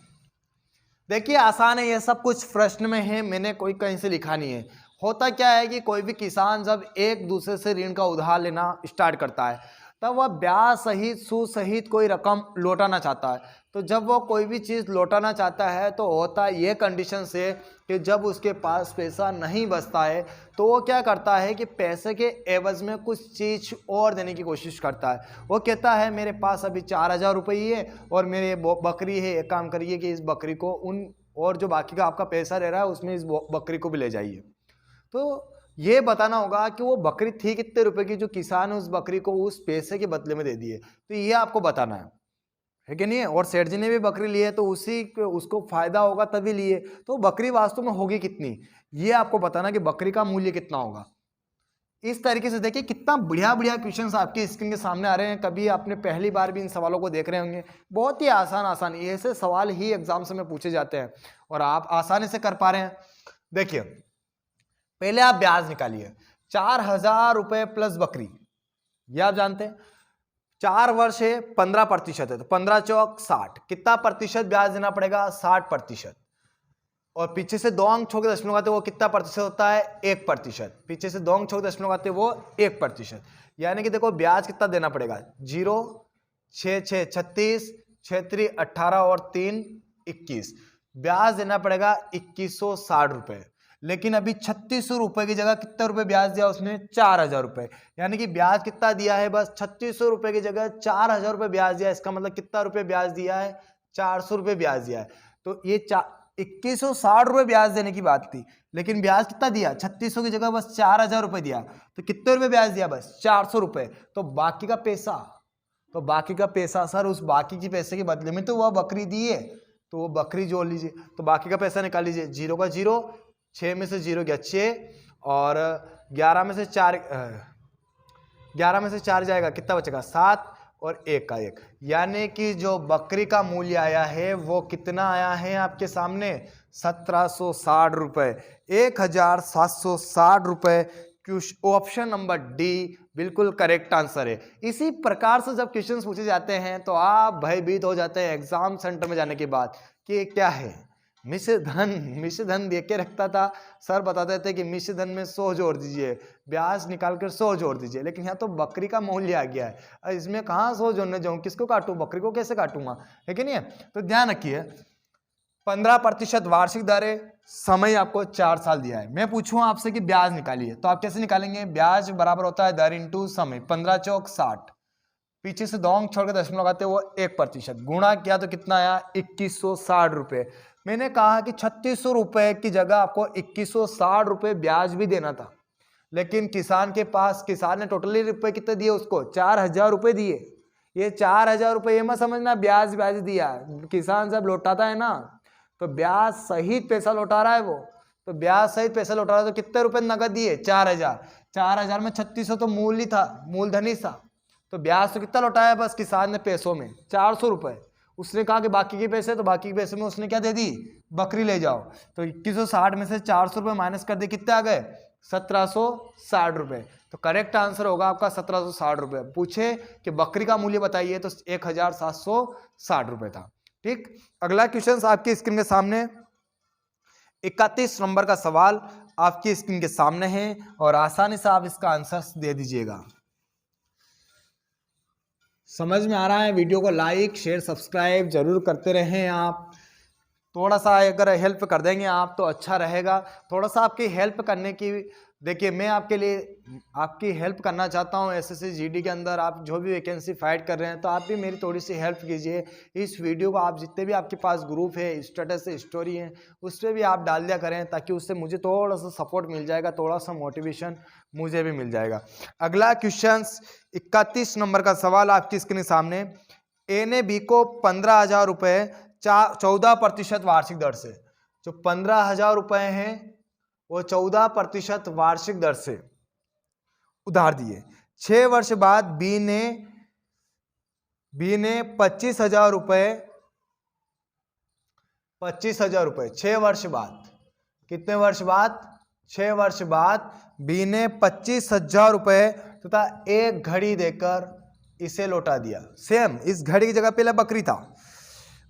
देखिए आसान है, ये सब कुछ प्रश्न में है, मैंने कोई कहीं से लिखा नहीं है। होता क्या है कि कोई भी किसान जब एक दूसरे से ऋण का उधार लेना स्टार्ट करता है, तब वह ब्याज सहित सूद सहित कोई रकम लौटाना चाहता है। तो जब वो कोई भी चीज़ लौटाना चाहता है तो होता है ये कंडीशन से कि जब उसके पास पैसा नहीं बचता है तो वो क्या करता है कि पैसे के एवज में कुछ चीज़ और देने की कोशिश करता है। वो कहता है मेरे पास अभी 4,000 रुपये ही है और मेरे बकरी है, एक काम करिए कि इस बकरी को उन और जो बाकी का आपका पैसा रह रहा है उसमें इस बकरी को भी ले जाइए। तो ये बताना होगा कि वो बकरी थी कितने रुपए की, जो किसान ने उस बकरी को उस पैसे के बदले में दे दिए। तो ये आपको बताना है। है कि नहीं है। और सेठ जी ने भी बकरी ली है तो उसको फायदा होगा तभी लिए। तो बकरी वास्तव में होगी कितनी, ये आपको बताना कि बकरी का मूल्य कितना होगा। इस तरीके से देखिए कितना बढ़िया बढ़िया क्वेश्चंस आपकी स्क्रीन के सामने आ रहे हैं। कभी आपने पहली बार भी इन सवालों को देख रहे होंगे। बहुत ही आसान आसान ऐसे सवाल ही एग्जाम में पूछे जाते हैं और आप आसानी से कर पा रहे हैं। देखिए पहले आप ब्याज निकालिए, 4,000 रुपए प्लस बकरी, ये आप जानते हैं। 4 वर्ष है, 15% है, तो 15 चौक 60, कितना प्रतिशत ब्याज देना पड़ेगा, 60%। और पीछे से 2 अंक छोड़ के दशमलव आते वो कितना प्रतिशत होता है, 1%। पीछे से 2 अंक छोड़ के दशमलव आते वो 1%। यानी कि देखो ब्याज कितना देना पड़ेगा, 0, 6 6 36, 6 3 18 और 3 21, ब्याज देना पड़ेगा 2160 रुपए। लेकिन अभी 3600 रुपए की जगह कितना रुपए ब्याज दिया उसने, 4000 रुपए। यानी कि ब्याज कितना दिया है, बस 3600 रुपए की जगह 4000 रुपए ब्याज दिया है। इसका मतलब कितना रुपए ब्याज दिया है, 400 रुपए ब्याज दिया है। तो ये 2160 रुपए ब्याज देने की बात थी, लेकिन ब्याज कितना दिया, 3600 की जगह बस 4000 रुपए दिया। तो कितने रुपए ब्याज दिया, बस 400 रुपए। तो बाकी का पैसा सर, उस बाकी के पैसे के बदले में तो वह बकरी दी है, तो वो बकरी जोड़ लीजिए। तो बाकी का पैसा निकाल लीजिए, 0 का 0, 6 में से 0 गया 6, और 11 में से 4 जाएगा, कितना बचेगा, 7, और 1 का 1। यानी कि जो बकरी का मूल्य आया है वो कितना आया है आपके सामने, 1760 रुपए, 1760 रुपए। ऑप्शन नंबर डी बिल्कुल करेक्ट आंसर है। इसी प्रकार से जब क्वेश्चंस पूछे जाते हैं तो आप भयभीत हो जाते हैं एग्जाम सेंटर में जाने के बाद कि क्या है, मिश्र धन दे के रखता था, सर बताते थे कि मिश्र धन में 100 जोड़ दीजिए, ब्याज निकाल कर 100 जोड़ दीजिए। लेकिन यहाँ तो बकरी का मूल्य आ गया है, इसमें कहाँ 100 जोड़ने जाऊँ, किसको काटूं, बकरी को कैसे काटूंगा, है कि नहीं है। तो ध्यान रखिए 15% वार्षिक दर है, समय आपको 4 साल दिया है। मैं पूछूं आपसे कि ब्याज निकालिए, तो आप कैसे निकालेंगे, ब्याज बराबर होता है दर इंटू समय, 15 चौक 60, पीछे से 2 अंक छोड़ के दशमलव लगाते वो 1%, गुणा किया तो कितना आया, 2160 रुपए। मैंने कहा कि 3600 रुपए की जगह आपको 2160 रुपए ब्याज भी देना था, लेकिन किसान ने टोटली रुपए कितने दिए उसको, 4000 रुपए दिए। ये 4000 रुपए ये मत समझना ब्याज दिया, किसान जब लौटाता है ना तो ब्याज सहित पैसा लौटा रहा है वो, तो ब्याज सहित पैसा लौटा रहा है। तो कितने रुपए नगद दिए, 4000 में 3600 तो मूलधन ही था, तो ब्याज तो कितना लौटाया बस किसान ने पैसों में, 400 रुपए। उसने कहा कि बाकी के पैसे, तो बाकी के पैसे में उसने क्या दे दी, बकरी ले जाओ। तो 2160 में से 400 रुपए माइनस कर दे, कितने आ गए, 1760 रुपए। तो करेक्ट आंसर होगा आपका 1760 रुपए। पूछे कि बकरी का मूल्य बताइए तो 1760 रुपए था। ठीक, अगला क्वेश्चन आपकी स्क्रीन के सामने 31 नंबर का सवाल आपकी स्क्रीन के सामने है और आसानी से आप इसका आंसर दे दीजिएगा। समझ में आ रहा है, वीडियो को लाइक शेयर सब्सक्राइब जरूर करते रहें। आप थोड़ा सा अगर हेल्प कर देंगे आप तो अच्छा रहेगा। थोड़ा सा आपकी हेल्प करने की, देखिए मैं आपके लिए आपकी हेल्प करना चाहता हूं। एसएससी जीडी के अंदर आप जो भी वैकेंसी फाइट कर रहे हैं तो आप भी मेरी थोड़ी सी हेल्प कीजिए। इस वीडियो को आप जितने भी आपके पास ग्रुप है, स्टेटस है, स्टोरी है, उस पर भी आप डाल दिया करें, ताकि उससे मुझे थोड़ा सा सपोर्ट मिल जाएगा, थोड़ा सा मोटिवेशन मुझे भी मिल जाएगा। अगला क्वेश्चन 31 नंबर का सवाल आपकी स्क्रीन के सामने। ए ने बी को 15,000 रुपये 14% वार्षिक दर से, जो 15,000 रुपए हैं वो 14% वार्षिक दर से उधार दिए। 6 वर्ष बाद बी ने 25,000 रुपए 6 वर्ष बाद, कितने वर्ष बाद, 6 वर्ष बाद बी ने 25,000 रुपए तथा एक घड़ी देकर इसे लौटा दिया। सेम इस घड़ी की जगह पहले बकरी था।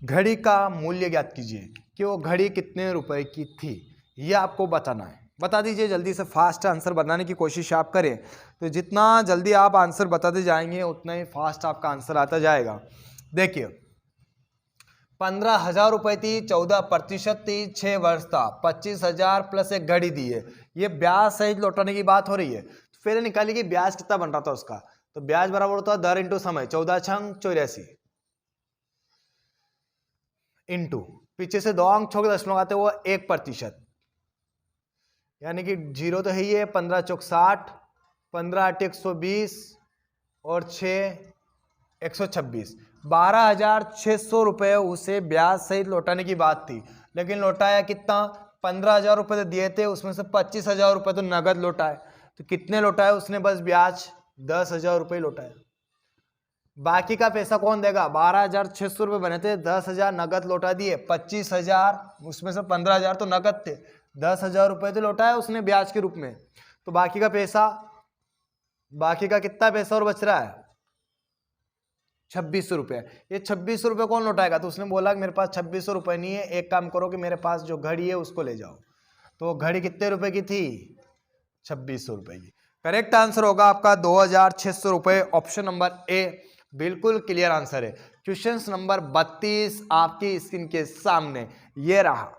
घड़ी का मूल्य ज्ञात कीजिए कि वो घड़ी कितने रुपए की थी, ये आपको बताना है। बता दीजिए जल्दी से, फास्ट आंसर बनाने की कोशिश आप करें, तो जितना जल्दी आप आंसर बताते जाएंगे उतना ही फास्ट आपका आंसर आता जाएगा। देखिए 15,000 रुपए थी, 14% थी, 6 वर्ष था, 25,000 प्लस एक घड़ी दी है। ये ब्याज सहित लौटाने की बात हो रही है। तो फिर निकालिए कि ब्याज कितना बन रहा था उसका, तो ब्याज बराबर होता है दर इंटू समय, 14 छंग 84 इंटू पीछे से 2 अंक छोड़ के दशमलव आते वो 1%, यानी कि 0 तो है ही है, 15 चौक 60, 15 8 120 और 6 126। 12,600 रुपये उसे ब्याज सहित लौटाने की बात थी, लेकिन लौटाया कितना? 15,000 रुपये तो दिए थे, उसमें से 25,000 रुपये तो नगद लौटाए। तो कितने लौटाए उसने? बस ब्याज 10,000 रुपये लौटाए। बाकी का पैसा कौन देगा? 12,600 रुपये बने थे, 10,000 नगद लौटा दिए, 25,000 उसमें से 15,000 तो नगद थे, 10,000 रुपये तो लौटाया उसने ब्याज के रूप में। तो बाकी का पैसा, बाकी का कितना पैसा और बच रहा है? 2600 रुपये। ये 2600 रुपये कौन लौटाएगा? तो उसने बोला कि मेरे पास 2600 रुपये नहीं है, एक काम करो कि मेरे पास जो घड़ी है उसको ले जाओ। तो घड़ी कितने रुपए की थी? 2600 रुपये की। करेक्ट आंसर होगा आपका 2,600 रुपये, ऑप्शन नंबर ए बिल्कुल क्लियर आंसर है। क्वेश्चन नंबर 32 आपकी स्क्रीन के सामने ये रहा।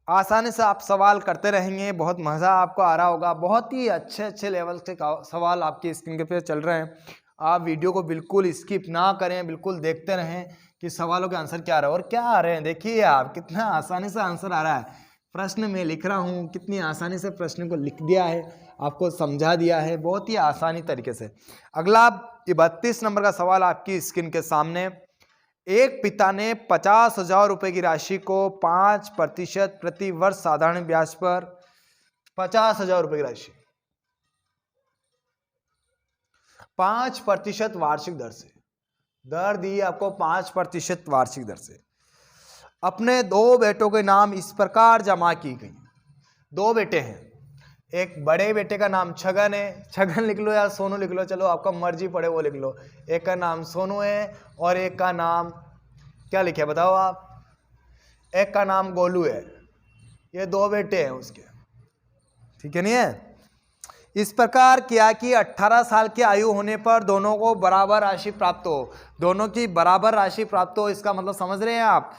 आसानी से आप सवाल करते रहेंगे, बहुत मज़ा आपको आ रहा होगा, बहुत ही अच्छे अच्छे लेवल के सवाल आपकी स्क्रीन के पे चल रहे हैं। आप वीडियो को बिल्कुल स्किप ना करें, बिल्कुल देखते रहें कि सवालों के आंसर क्या आ रहे हैं और क्या आ रहे हैं। देखिए आप कितना आसानी से आंसर आ रहा है। प्रश्न में लिख रहा हूँ, कितनी आसानी से प्रश्न को लिख दिया है, आपको समझा दिया है बहुत ही आसानी तरीके से। अगला 32 नंबर का सवाल आपकी स्क्रीन के सामने। एक पिता ने 50,000 रुपये की राशि को 5% प्रति वर्ष साधारण ब्याज पर 50,000 रुपये की राशि 5% वार्षिक दर से, दर दी आपको 5% वार्षिक दर से, अपने 2 बेटों के नाम इस प्रकार जमा की गई। 2 बेटे हैं, एक बड़े बेटे का नाम छगन है, छगन लिख लो या सोनू लिख लो, चलो आपका मर्जी पड़े वो लिख लो। एक का नाम सोनू है और एक का नाम क्या लिखे बताओ आप? एक का नाम गोलू है। ये 2 बेटे हैं उसके, ठीक है नहीं है? इस प्रकार किया कि 18 साल की आयु होने पर दोनों को बराबर राशि प्राप्त हो। दोनों की बराबर राशि प्राप्त हो, इसका मतलब समझ रहे हैं आप?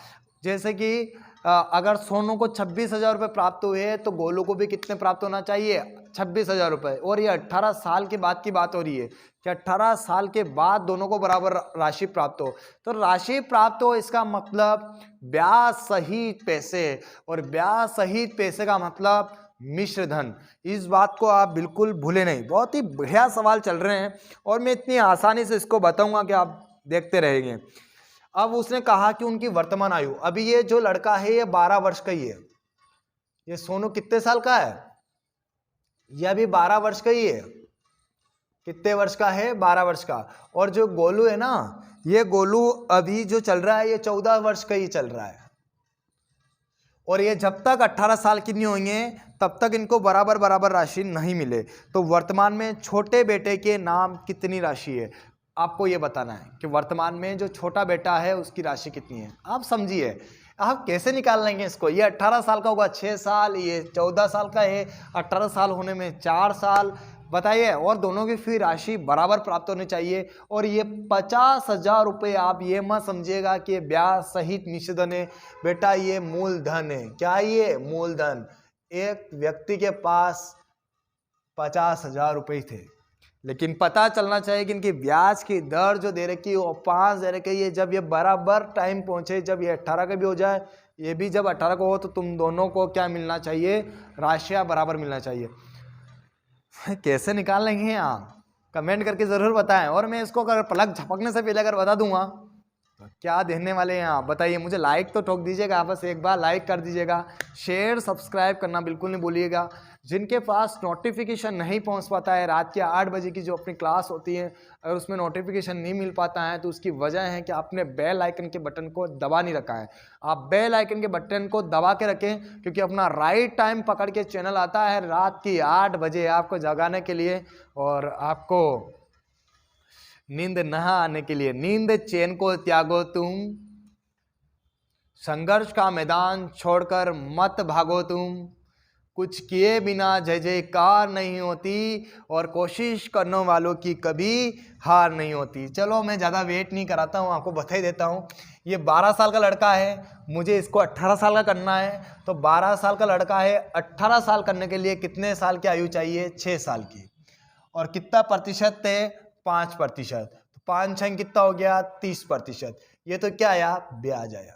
जैसे कि अगर सोनू को 26,000 रुपये प्राप्त हुए तो गोलू को भी कितने प्राप्त होना चाहिए? 26,000 रुपये। और ये 18 साल के बाद की बात हो रही है कि 18 साल के बाद दोनों को बराबर राशि प्राप्त हो। तो राशि प्राप्त हो इसका मतलब ब्याज सहित पैसे, और ब्याज सहित पैसे का मतलब मिश्र धन। इस बात को आप बिल्कुल भूले नहीं। बहुत ही बढ़िया सवाल चल रहे हैं और मैं इतनी आसानी से इसको बताऊंगा कि आप देखते रहेंगे। अब उसने कहा कि उनकी वर्तमान आयु, अभी ये जो लड़का है ये 12 वर्ष का ही है। ये सोनू कितने साल का है? ये अभी 12 वर्ष का ही है। कितने वर्ष का है? 12 वर्ष का। और जो गोलू है ना, ये गोलू अभी जो चल रहा है ये 14 वर्ष का ही चल रहा है। और ये जब तक 18 साल की नहीं होंगे तब तक इनको बराबर बराबर राशि नहीं मिले। तो वर्तमान में छोटे बेटे के नाम कितनी राशि है, आपको ये बताना है कि वर्तमान में जो छोटा बेटा है उसकी राशि कितनी है। आप समझिए आप कैसे निकाल लेंगे इसको। ये 18 साल का होगा 6 साल, ये 14 साल का है, 18 साल होने में 4 साल, बताइए। और दोनों की फिर राशि बराबर प्राप्त होनी चाहिए। और ये 50,000 रुपये, आप ये मत समझिएगा कि ब्याज सहित मिश्र धन है बेटा, ये मूलधन है। क्या ये? मूलधन। एक व्यक्ति के पास 50,000 रुपये थे, लेकिन पता चलना चाहिए कि इनकी ब्याज की दर जो दे रखी है वो 5 दे रखी है। जब ये बराबर टाइम पहुंचे, जब ये 18 का भी हो जाए, ये भी जब 18 को हो, तो तुम दोनों को क्या मिलना चाहिए? राशियां बराबर मिलना चाहिए। कैसे निकाल लेंगे आप? कमेंट करके ज़रूर बताएं। और मैं इसको अगर पलक झपकने से पहले अगर बता दूंगा तो क्या देने वाले हैं आप बताइए। मुझे लाइक तो ठोक दीजिएगा, बस एक बार लाइक कर दीजिएगा। शेयर सब्सक्राइब करना बिल्कुल नहीं भूलिएगा। जिनके पास नोटिफिकेशन नहीं पहुंच पाता है, रात के 8 बजे की जो अपनी क्लास होती है, अगर उसमें नोटिफिकेशन नहीं मिल पाता है तो उसकी वजह है कि आपने बेल आइकन के बटन को दबा नहीं रखा है। आप बेल आइकन के बटन को दबा के रखें, क्योंकि अपना राइट टाइम पकड़ के चैनल आता है रात की 8 बजे आपको जगाने के लिए और आपको नींद न आने के लिए। नींद चैन को त्यागो तुम, संघर्ष का मैदान छोड़कर मत भागो तुम, कुछ किए बिना जय जयकार नहीं होती, और कोशिश करने वालों की कभी हार नहीं होती। चलो मैं ज़्यादा वेट नहीं कराता हूँ, आपको बता ही देता हूँ। ये 12 साल का लड़का है, मुझे इसको 18 साल का करना है। तो 12 साल का लड़का है, 18 साल करने के लिए कितने साल की आयु चाहिए? 6 साल की। और कितना प्रतिशत है? 5%। तो 5 छंग कितना हो गया? 30%। ये तो क्या आया? ब्याज आया।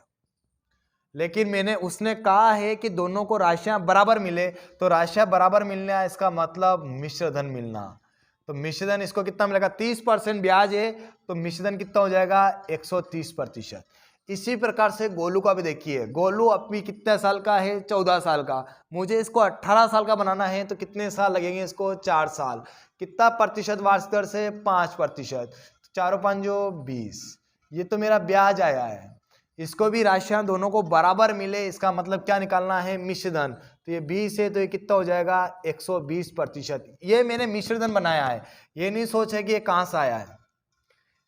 लेकिन मैंने उसने कहा है कि दोनों को राशियां बराबर मिले, तो राशियां बराबर मिलना इसका मतलब मिश्र धन मिलना। तो मिश्रधन इसको कितना मिलेगा, 30% ब्याज है तो मिश्रधन कितना हो जाएगा, 130%। इसी प्रकार से गोलू का भी देखिए, गोलू अभी कितने साल का है, 14 साल का। मुझे इसको 18 साल का बनाना है तो कितने साल लगेंगे, इसको 4 साल। कितना प्रतिशत वार्षिक दर से, 5%। चारों पांचों 20। ये तो मेरा ब्याज आया है। इसको भी राशियां दोनों को बराबर मिले, इसका मतलब क्या निकालना है, मिश्रधन। तो ये 20 है तो ये कितना हो जाएगा, 120%। ये मैंने मिश्रधन बनाया है, ये नहीं सोचे कि ये कहाँ से आया है।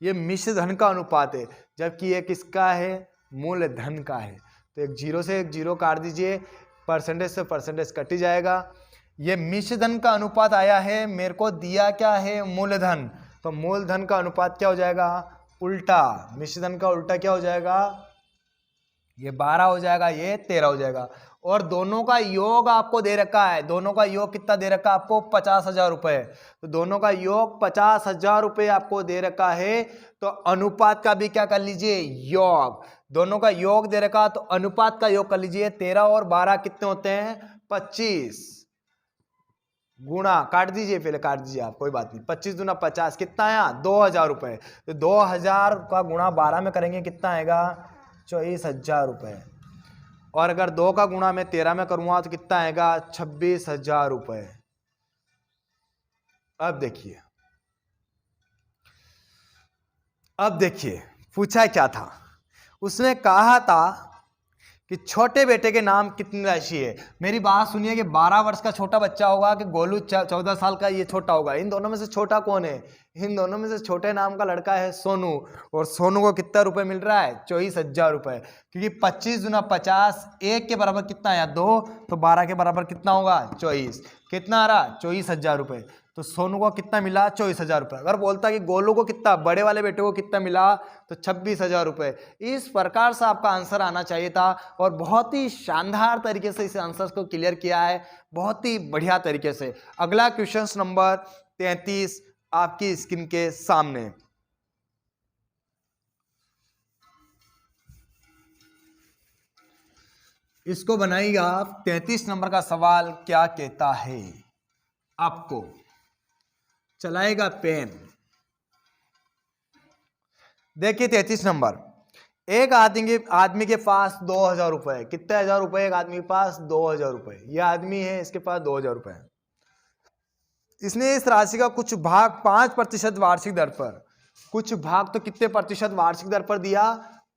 ये मिश्रधन का अनुपात है, जबकि ये किसका है, मूलधन का है। तो एक जीरो से एक जीरो काट दीजिए, परसेंटेज से परसेंटेज कट ही जाएगा। ये मिश्रधन का अनुपात आया है, मेरे को दिया क्या है, मूलधन। तो मूलधन का अनुपात क्या हो जाएगा, उल्टा। मिश्रधन का उल्टा क्या हो जाएगा, ये 12 हो जाएगा, ये 13 हो जाएगा। और दोनों का योग आपको दे रखा है, दोनों का योग कितना दे रखा है आपको, 50,000 रुपए। तो दोनों का योग 50,000 रुपए आपको दे रखा है। तो अनुपात का भी क्या कर लीजिए, योग। दोनों का योग दे रखा तो अनुपात का योग कर लीजिए। 13 और 12 कितने होते हैं, 25। गुणा, काट दीजिए, पहले काट दीजिए आप, कोई बात नहीं। 25 दूना 50, कितना आया, 2,000 रुपए। तो 2,000 का गुणा 12 में करेंगे, कितना आएगा, 24,000 रुपए। और अगर 2 का गुणा मैं 13 में करूंगा तो कितना आएगा, 26,000 रुपए। अब देखिए पूछा क्या था, उसने कहा था कि छोटे बेटे के नाम कितनी राशि है। मेरी बात सुनिए कि 12 वर्ष का छोटा बच्चा होगा कि गोलू 14 साल का ये छोटा होगा, इन दोनों में से छोटा कौन है, इन दोनों में से छोटे नाम का लड़का है सोनू। और सोनू को कितना रुपए मिल रहा है, 24,000 रुपए। क्योंकि 25 दूना 50, 1 के बराबर कितना आया, 2। तो 12 के बराबर कितना होगा, 24। कितना आ रहा, 24,000 रुपए। तो सोनू को कितना मिला, 24,000 रुपए। अगर बोलता कि गोलू को कितना, बड़े वाले बेटे को कितना मिला, तो 26,000 रुपए। इस प्रकार से आपका आंसर आना चाहिए था। और बहुत ही शानदार तरीके से इस आंसर को क्लियर किया है, बहुत ही बढ़िया तरीके से। अगला क्वेश्चन नंबर 33 आपकी स्क्रीन के सामने। इसको बनाइएगा आप। 33 नंबर का सवाल क्या कहता है, आपको चलाएगा पेन। देखिए 33 नंबर, एक आदमी के पास 2,000 रुपए। कितने हजार रुपए, एक आदमी के पास 2,000 रुपए। यह आदमी है, इसके पास 2,000 रुपए। इसने इस राशि का कुछ भाग 5% वार्षिक दर पर, कुछ भाग तो कितने प्रतिशत वार्षिक दर पर दिया,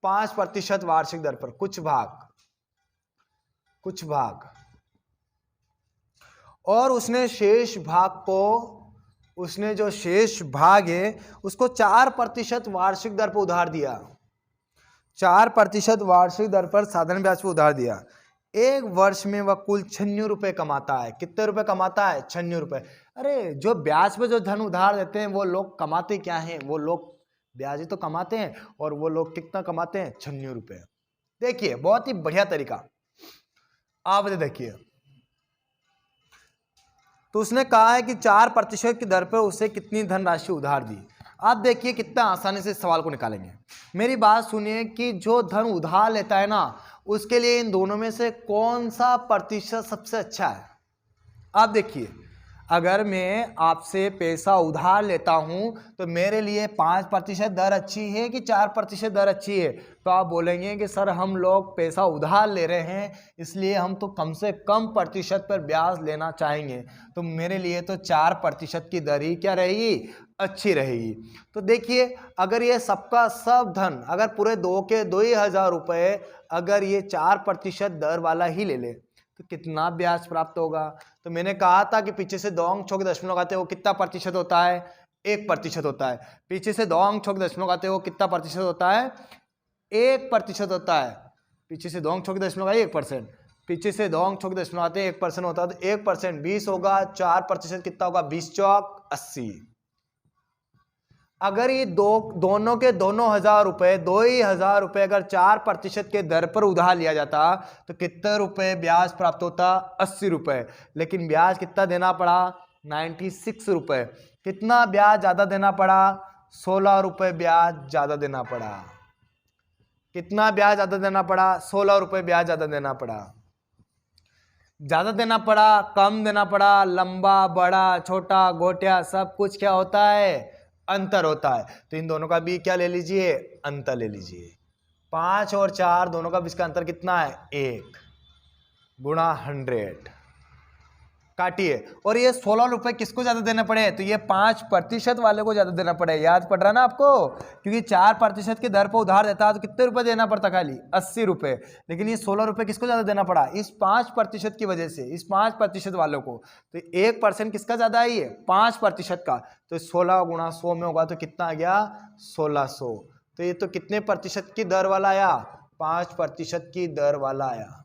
5% वार्षिक दर पर, कुछ भाग। और उसने शेष भाग को, उसने जो शेष भाग है उसको 4% वार्षिक दर पर उधार दिया। 4% वार्षिक दर पर साधारण ब्याज पर उधार दिया। एक वर्ष में वह कुल 96 रुपए कमाता है। कितने रुपए कमाता है, 96 रुपए। अरे जो ब्याज पे जो धन उधार देते हैं वो लोग कमाते क्या हैं, वो लोग ब्याज ही तो कमाते हैं। और वो लोग कितना कमाते हैं, 96 रुपए। देखिए बहुत ही बढ़िया तरीका, आप देखिए। तो उसने कहा है कि 4% की दर पर उसे कितनी धनराशि उधार दी। आप देखिए कितना आसानी से इस सवाल को निकालेंगे। मेरी बात सुनिए कि जो धन उधार लेता है ना, उसके लिए इन दोनों में से कौन सा प्रतिशत सबसे अच्छा है। आप देखिए, अगर मैं आपसे पैसा उधार लेता हूं तो मेरे लिए 5% दर अच्छी है कि 4% दर अच्छी है। तो आप बोलेंगे कि सर हम लोग पैसा उधार ले रहे हैं, इसलिए हम तो कम से कम प्रतिशत पर ब्याज लेना चाहेंगे। तो मेरे लिए तो 4% की दर ही क्या रहेगी, अच्छी रहेगी। तो देखिए, अगर ये सबका सब धन, अगर पूरे 2,000 रुपये अगर ये 4% दर वाला ही ले ले तो कितना ब्याज प्राप्त होगा। तो मैंने कहा था कि पीछे से 2 अंक छोड़ के दशमलव लगाते हैं वो कितना प्रतिशत होता है, 1% होता है। पीछे से 2 अंक छोड़ के दशमलव लगाते हैं वो कितना प्रतिशत होता है, 1% होता है। पीछे से 2 अंक छोड़ के दशमलव लगाइए 1%, पीछे से 2 अंक छोड़ के दशमलव लगाते हैं 1% होता है। तो 1% 20 होगा, 4% कितना होगा, 20 चौक 80। अगर ये दोनों के 2,000 रुपए, 2,000 रुपए अगर 4% के दर पर उधार लिया जाता तो कितने रुपए ब्याज प्राप्त होता, 80 रुपए। लेकिन ब्याज कितना देना पड़ा, 96 रुपए। कितना ब्याज ज्यादा देना पड़ा, 16 रुपए ब्याज ज्यादा देना पड़ा। कितना ब्याज ज्यादा देना पड़ा, 16 रुपए ब्याज ज्यादा देना पड़ा। ज्यादा देना पड़ा, कम देना पड़ा, लंबा, बड़ा, छोटा, गोटिया, सब कुछ क्या होता है, अंतर होता है। तो इन दोनों का भी क्या ले लीजिए, अंतर ले लीजिए। 5 और 4 दोनों का बीच का अंतर कितना है, 1 गुणा 100, काटिए। और ये 16 रुपए किसको ज्यादा देना पड़े, तो ये 5% वाले को ज्यादा देना पड़े। याद पड़ रहा ना आपको, क्योंकि 4% की दर पर उधार देता है तो कितने रुपए देना पड़ता, खाली 80 रुपए। लेकिन ये 16 रुपए किसको ज्यादा देना पड़ा, इस 5% की वजह से, इस 5% वालों को। तो 1% किसका ज्यादा है, ये 5% का। तो 16 गुणा 100 में होगा तो कितना आ गया, 1600। तो ये तो कितने प्रतिशत की दर वाला आया, 5% की दर वाला आया।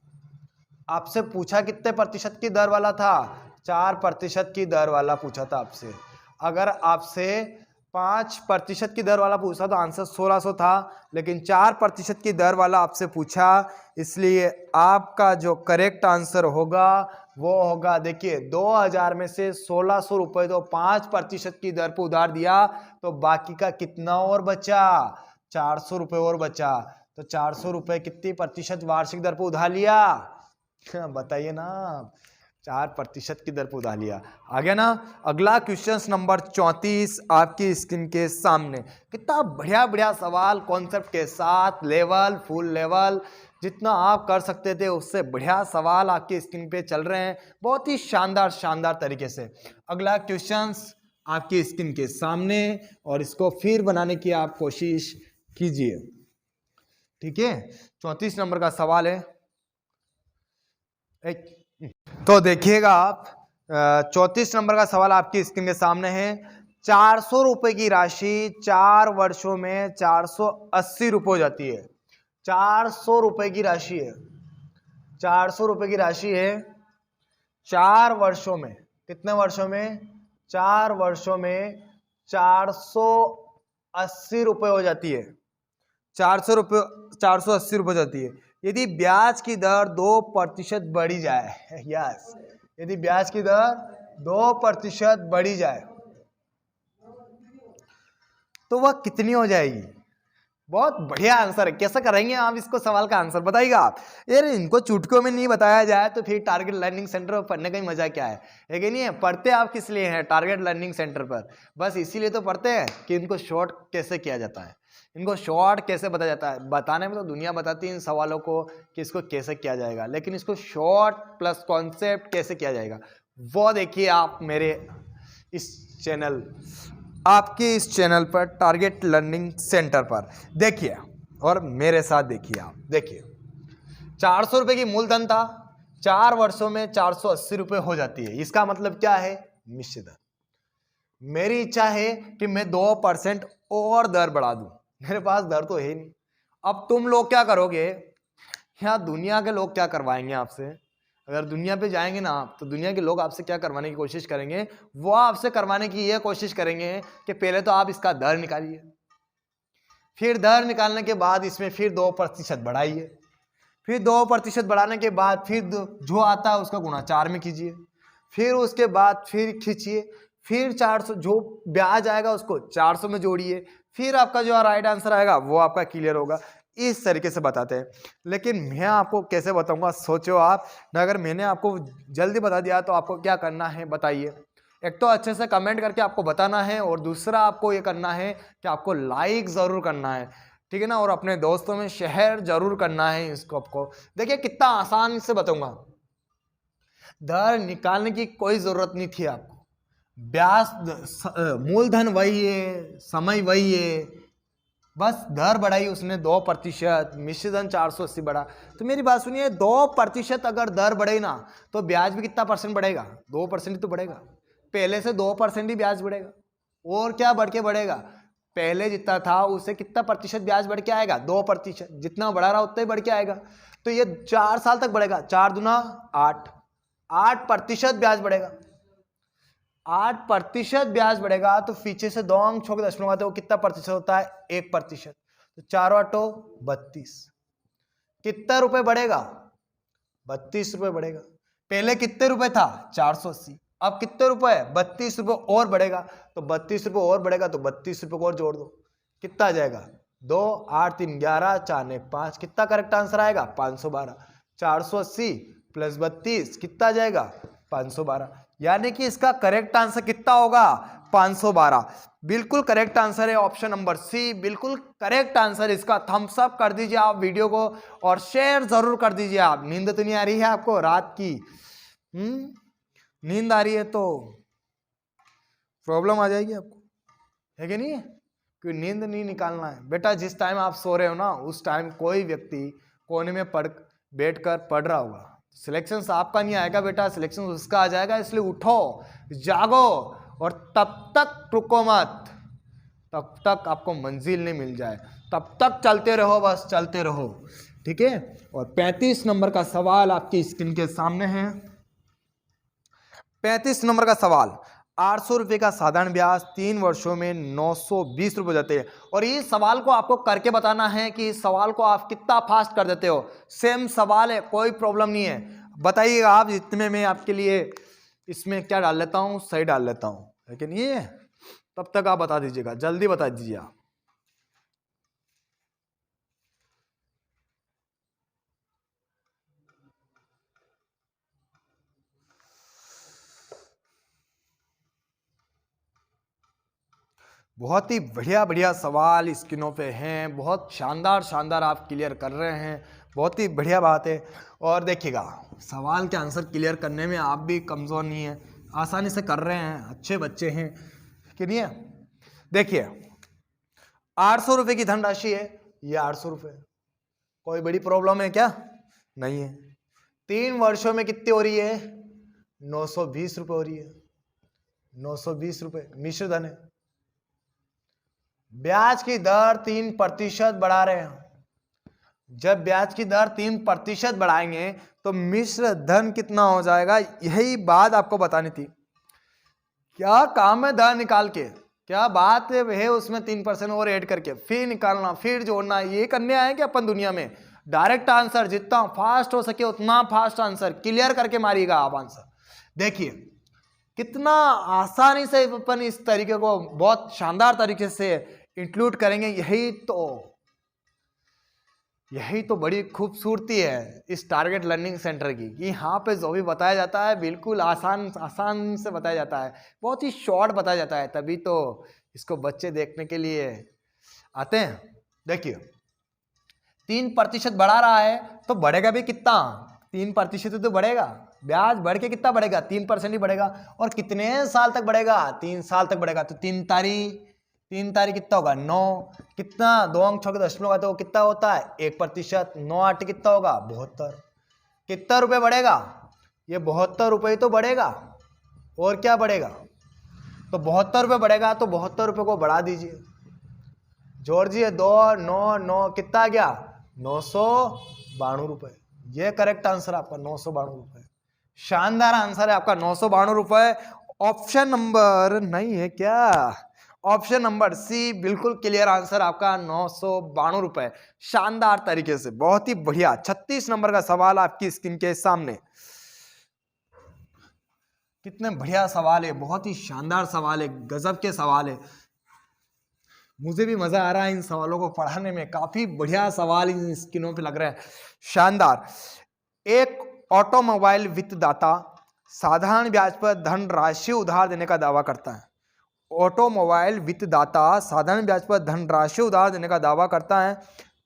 आपसे पूछा कितने प्रतिशत की दर वाला था, 4% की दर वाला पूछा था आपसे। अगर आपसे 5% की दर वाला पूछा तो आंसर 1600 था, लेकिन 4% की दर वाला आपसे पूछा, इसलिए आपका जो करेक्ट आंसर होगा वो होगा, देखिए 2000 में से 1600 रुपए तो 5% की दर पर उधार दिया, तो बाकी का कितना और बचा, 400 रुपए और बचा। तो 400 रुपए कितनी प्रतिशत वार्षिक दर पर उधार लिया, बताइए ना, 4% की दर पर उधार लिया। आ गया ना। अगला क्वेश्चन नंबर 34 आपकी स्क्रीन के सामने। कितना बढ़िया बढ़िया सवाल, कॉन्सेप्ट के साथ, लेवल, फुल लेवल, जितना आप कर सकते थे उससे बढ़िया सवाल आपकी स्क्रीन पे चल रहे हैं, बहुत ही शानदार शानदार तरीके से। अगला क्वेश्चन आपकी स्क्रीन के सामने, और इसको फिर बनाने की आप कोशिश कीजिए, ठीक है। 34 नंबर का सवाल है, तो देखिएगा आप, 34 नंबर का सवाल आपकी स्क्रीन के सामने है। 400 रुपए की राशि 4 वर्षों में 480 रुपए हो जाती है। 400 रुपए की राशि है, 400 रुपए की राशि है 4 वर्षों में, कितने वर्षों में, 4 वर्षों में 480 रुपए हो जाती है। 480 रुपए हो जाती है। यदि ब्याज की दर 2% बढ़ी जाए, यस, यदि ब्याज की दर 2% बढ़ी जाए तो वह कितनी हो जाएगी। बहुत बढ़िया आंसर है। कैसे करेंगे आप इसको, सवाल का आंसर बताइएगा आप। यार इनको चुटकियों में नहीं बताया जाए तो फिर टारगेट लर्निंग सेंटर पर पढ़ने का ही मजा क्या है कि नहीं है। पढ़ते आप किस लिए हैं टारगेट लर्निंग सेंटर पर, बस इसीलिए तो पढ़ते हैं कि इनको शॉर्ट कैसे किया जाता है, इनको शॉर्ट कैसे बताया जाता है। बताने में तो दुनिया बताती है इन सवालों को कि इसको कैसे किया जाएगा, लेकिन इसको शॉर्ट प्लस कॉन्सेप्ट कैसे किया जाएगा वो देखिए आप मेरे इस चैनल, आपके इस चैनल पर टारगेट लर्निंग सेंटर पर देखिए, और मेरे साथ देखिए। आप देखिए 400 रुपए की मूलधन था, 4 वर्षों में 480 रुपए हो जाती है। इसका मतलब क्या है, निश्चित दर। मेरी इच्छा है कि मैं 2% और दर बढ़ा दूं, मेरे पास दर तो है नहीं। अब तुम लोग क्या करोगे, यहाँ दुनिया के लोग क्या करवाएंगे आपसे। अगर दुनिया पे जाएंगे ना आप, तो दुनिया के लोग आपसे क्या करवाने की कोशिश करेंगे, वो आपसे करवाने की ये कोशिश करेंगे कि पहले तो आप इसका दर निकालिए, फिर दर निकालने के बाद इसमें फिर 2% बढ़ाइए, फिर 2% बढ़ाने के बाद फिर जो आता है उसका गुणा 4 में कीजिए, फिर उसके बाद फिर खींचिए, फिर 400 जो ब्याज आएगा उसको 400 में जोड़िए, फिर आपका जो राइट आंसर आएगा वो आपका क्लियर होगा। इस तरीके से बताते हैं। लेकिन मैं आपको कैसे बताऊंगा, सोचो आप, अगर मैंने आपको जल्दी बता दिया तो आपको क्या करना है बताइए। एक तो अच्छे से कमेंट करके आपको बताना है, और दूसरा आपको ये करना है कि आपको लाइक ज़रूर करना है, ठीक है ना, और अपने दोस्तों में शेयर जरूर करना है इसको। आपको देखिए कितना आसान से बताऊंगा, दर निकालने की कोई ज़रूरत नहीं थी आपको। ब्याज मूलधन वही है, समय वही है, बस दर बढ़ाई उसने 2%, मिश्र धन 480 बढ़ा। तो मेरी बात सुनिए, 2% अगर दर बढ़े ना तो ब्याज भी कितना परसेंट बढ़ेगा, 2% ही तो बढ़ेगा। पहले से 2% ही ब्याज बढ़ेगा, और क्या बढ़ के बढ़ेगा, पहले जितना था उससे कितना प्रतिशत ब्याज बढ़ के आएगा, 2%। जितना बढ़ा रहा उतना ही बढ़ के आएगा। तो ये 4 साल तक बढ़ेगा, 4 दूना 8, 8% ब्याज बढ़ेगा। 8% ब्याज बढ़ेगा तो पीछे से 2 अंक छोड़ के दशमलव आते, वो कितना प्रतिशत होता है, 1%। तो 4 8 32, कितना रुपए बढ़ेगा, 32 रुपए बढ़ेगा। पहले कितने रुपए था, 480, अब कितने रुपए, 32 रुपए और बढ़ेगा। तो 32 रुपए और बढ़ेगा तो 32 रुपए को और जोड़ दो, कितना आ जाएगा, 2 8 3 11 4 9 5, कितना करेक्ट आंसर आएगा, 512। 480 प्लस 32 कितना आ जाएगा 512, यानी कि इसका करेक्ट आंसर कितना होगा 512। बिल्कुल करेक्ट आंसर है ऑप्शन नंबर सी, बिल्कुल करेक्ट आंसर। इसका थम्स अप कर दीजिए आप वीडियो को और शेयर जरूर कर दीजिए आप। नींद तो नहीं आ रही है आपको रात की? नींद आ रही है तो प्रॉब्लम आ जाएगी आपको, है कि नहीं? क्योंकि नींद नहीं निकालना है बेटा। जिस टाइम आप सो रहे हो ना उस टाइम कोई व्यक्ति कोने में बैठकर पढ़ रहा होगा। सिलेक्शन आपका नहीं आएगा बेटा, सिलेक्शन उसका आ जाएगा। इसलिए उठो, जागो और तब तक रुको मत, तब तक आपको मंजिल नहीं मिल जाए, तब तक चलते रहो, बस चलते रहो, ठीक है। और 35 नंबर का सवाल आपकी स्क्रीन के सामने है। 35 नंबर का सवाल, 800 रुपये का साधारण ब्याज 3 वर्षों में 920 रुपये देते हैं। और इस सवाल को आपको करके बताना है कि इस सवाल को आप कितना फास्ट कर देते हो। सेम सवाल है, कोई प्रॉब्लम नहीं है, बताइएगा आप। जितने में आपके लिए इसमें क्या डाल लेता हूँ, सही डाल लेता हूँ, लेकिन ये तब तक आप बता दीजिएगा, जल्दी बता दीजिए आप। बहुत ही बढ़िया बढ़िया सवाल स्क्रीनों पे हैं, बहुत शानदार शानदार आप क्लियर कर रहे हैं, बहुत ही बढ़िया बात है। और देखिएगा सवाल के आंसर क्लियर करने में आप भी कमज़ोर नहीं हैं, आसानी से कर रहे हैं, अच्छे बच्चे हैं कि नहीं है। देखिए 800 रुपये की धनराशि है, ये 800 रुपये, कोई बड़ी प्रॉब्लम है क्या? नहीं है। 3 वर्षों में कितनी हो रही है? 920 रुपये हो रही है। 920 रुपये मिश्र धन है। ब्याज की दर 3% बढ़ा रहे हैं। जब ब्याज की दर 3% बढ़ाएंगे तो मिश्र धन कितना हो जाएगा, यही बात आपको बतानी थी। क्या काम है धन निकाल के, क्या बात है उसमें 3% और ऐड करके फिर निकालना, फिर जोड़ना, ये करने आए कि अपन दुनिया में। डायरेक्ट आंसर जितना फास्ट हो सके उतना फास्ट आंसर क्लियर करके मारिएगा आप आंसर। देखिए कितना आसानी से अपन इस तरीके को बहुत शानदार तरीके से इंक्लूड करेंगे। यही तो बड़ी खूबसूरती है इस टारगेट लर्निंग सेंटर की, कि यहाँ पे जो भी बताया जाता है बिल्कुल आसान से बताया जाता है, बहुत ही शॉर्ट बताया जाता है, तभी तो इसको बच्चे देखने के लिए आते हैं। देखिए 3% बढ़ा रहा है तो बढ़ेगा भी कितना? 3% तो बढ़ेगा, ब्याज बढ़ के कितना बढ़ेगा? 3% ही बढ़ेगा। और कितने साल तक बढ़ेगा? 3 साल तक बढ़ेगा। तो 3 तारीख कितना होगा? 9, कितना 2 अंक 6 के दशमलव का तो कितना होता है? 1%। 9 8 कितना होगा? 72। कितना रुपए बढ़ेगा? ये 72 रुपये तो बढ़ेगा, और क्या बढ़ेगा? तो 72 रुपये बढ़ेगा, तो 72 रुपये को बढ़ा दीजिए, जोड़ दीजिए 2 9 9 कितना आ गया? 992 रुपये। ये करेक्ट आंसर आपका 992 रुपये। शानदार आंसर है आपका 992 रुपये। ऑप्शन नंबर नहीं है क्या? ऑप्शन नंबर सी बिल्कुल क्लियर आंसर आपका 992 रुपये। शानदार तरीके से, बहुत ही बढ़िया। 36 नंबर का सवाल आपकी स्क्रीन के सामने। कितने बढ़िया सवाल है, बहुत ही शानदार सवाल है, गजब के सवाल है। मुझे भी मजा आ रहा है इन सवालों को पढ़ाने में, काफी बढ़िया सवाल इन स्क्रीनों पे लग रहे हैं, शानदार। एक ऑटोमोबाइल वित्तदाता साधारण ब्याज पर धनराशि उधार देने का दावा करता है। ऑटोमोबाइल वित्तदाता साधारण ब्याज पर धनराशि उधार देने का दावा करता है,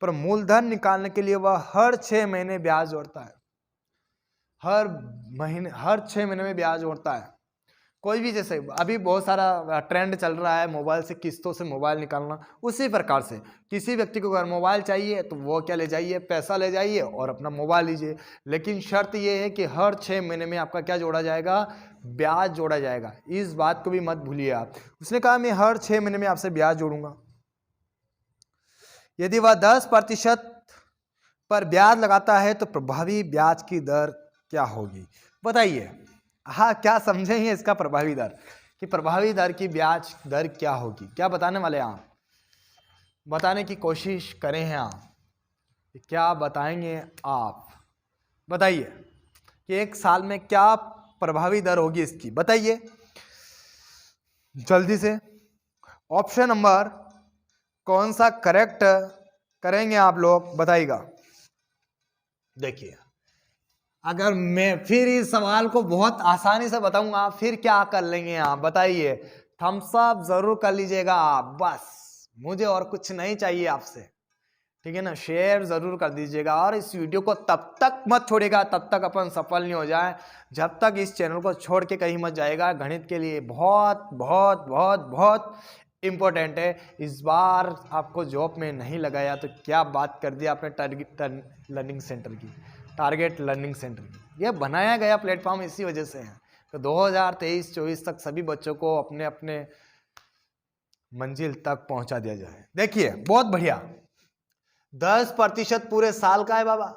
पर मूलधन निकालने के लिए वह हर 6 महीने ब्याज जोड़ता है। हर 6 महीने में ब्याज जोड़ता है। कोई भी, जैसे अभी बहुत सारा ट्रेंड चल रहा है मोबाइल से किस्तों से मोबाइल निकालना, उसी प्रकार से किसी व्यक्ति को अगर मोबाइल चाहिए तो वो क्या ले जाइए, पैसा ले जाइए और अपना मोबाइल लीजिए। लेकिन शर्त ये है कि हर 6 महीने में आपका क्या जोड़ा जाएगा? ब्याज जोड़ा जाएगा। इस बात को भी मत भूलिए आप। उसने कहा मैं हर 6 महीने में आपसे ब्याज जोड़ूंगा। यदि वह 10% पर ब्याज लगाता है तो प्रभावी ब्याज की दर क्या होगी? बताइए। हाँ, क्या समझेंगे इसका प्रभावी दर, कि प्रभावी दर की ब्याज दर क्या होगी? क्या बताने वाले हैं आप? बताने की कोशिश करें हैं आप, क्या बताएंगे आप? बताइए कि 1 साल में क्या प्रभावी दर होगी इसकी, बताइए जल्दी से। ऑप्शन नंबर कौन सा करेक्ट करेंगे आप लोग, बताइएगा। देखिए अगर मैं फिर इस सवाल को बहुत आसानी से बताऊंगा फिर क्या कर लेंगे आप बताइए। थम्स अप जरूर कर लीजिएगा आप, बस मुझे और कुछ नहीं चाहिए आपसे, ठीक है ना। शेयर जरूर कर दीजिएगा और इस वीडियो को तब तक मत छोड़ेगा तब तक अपन सफल नहीं हो जाए, जब तक इस चैनल को छोड़ के कहीं मत जाएगा। गणित के लिए बहुत बहुत बहुत बहुत इम्पोर्टेंट है। इस बार आपको जॉब में नहीं लगाया तो क्या बात कर दी आपने टारगेट लर्निंग सेंटर की, टारगेट लर्निंग सेंटर की। यह बनाया गया प्लेटफॉर्म इसी वजह से है तो 2023-24 तक सभी बच्चों को अपने अपने मंजिल तक पहुंचा दिया जाए। देखिए बहुत बढ़िया, 10% पूरे साल का है बाबा।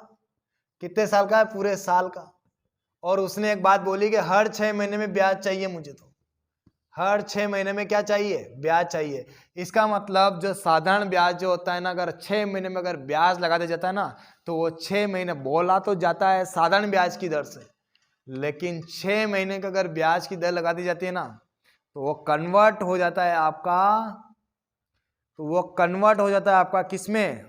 कितने साल का है? पूरे साल का। और उसने एक बात बोली कि हर 6 महीने में ब्याज चाहिए मुझे, तो हर 6 महीने में क्या चाहिए? ब्याज चाहिए। इसका मतलब जो साधारण ब्याज जो होता है ना, अगर 6 महीने में अगर ब्याज लगा दिया जाता है ना तो वो 6 महीने बोला तो जाता है साधारण ब्याज की दर से, लेकिन 6 महीने का अगर ब्याज की दर लगा दी जाती है ना तो वो कन्वर्ट हो जाता है आपका, किसमें?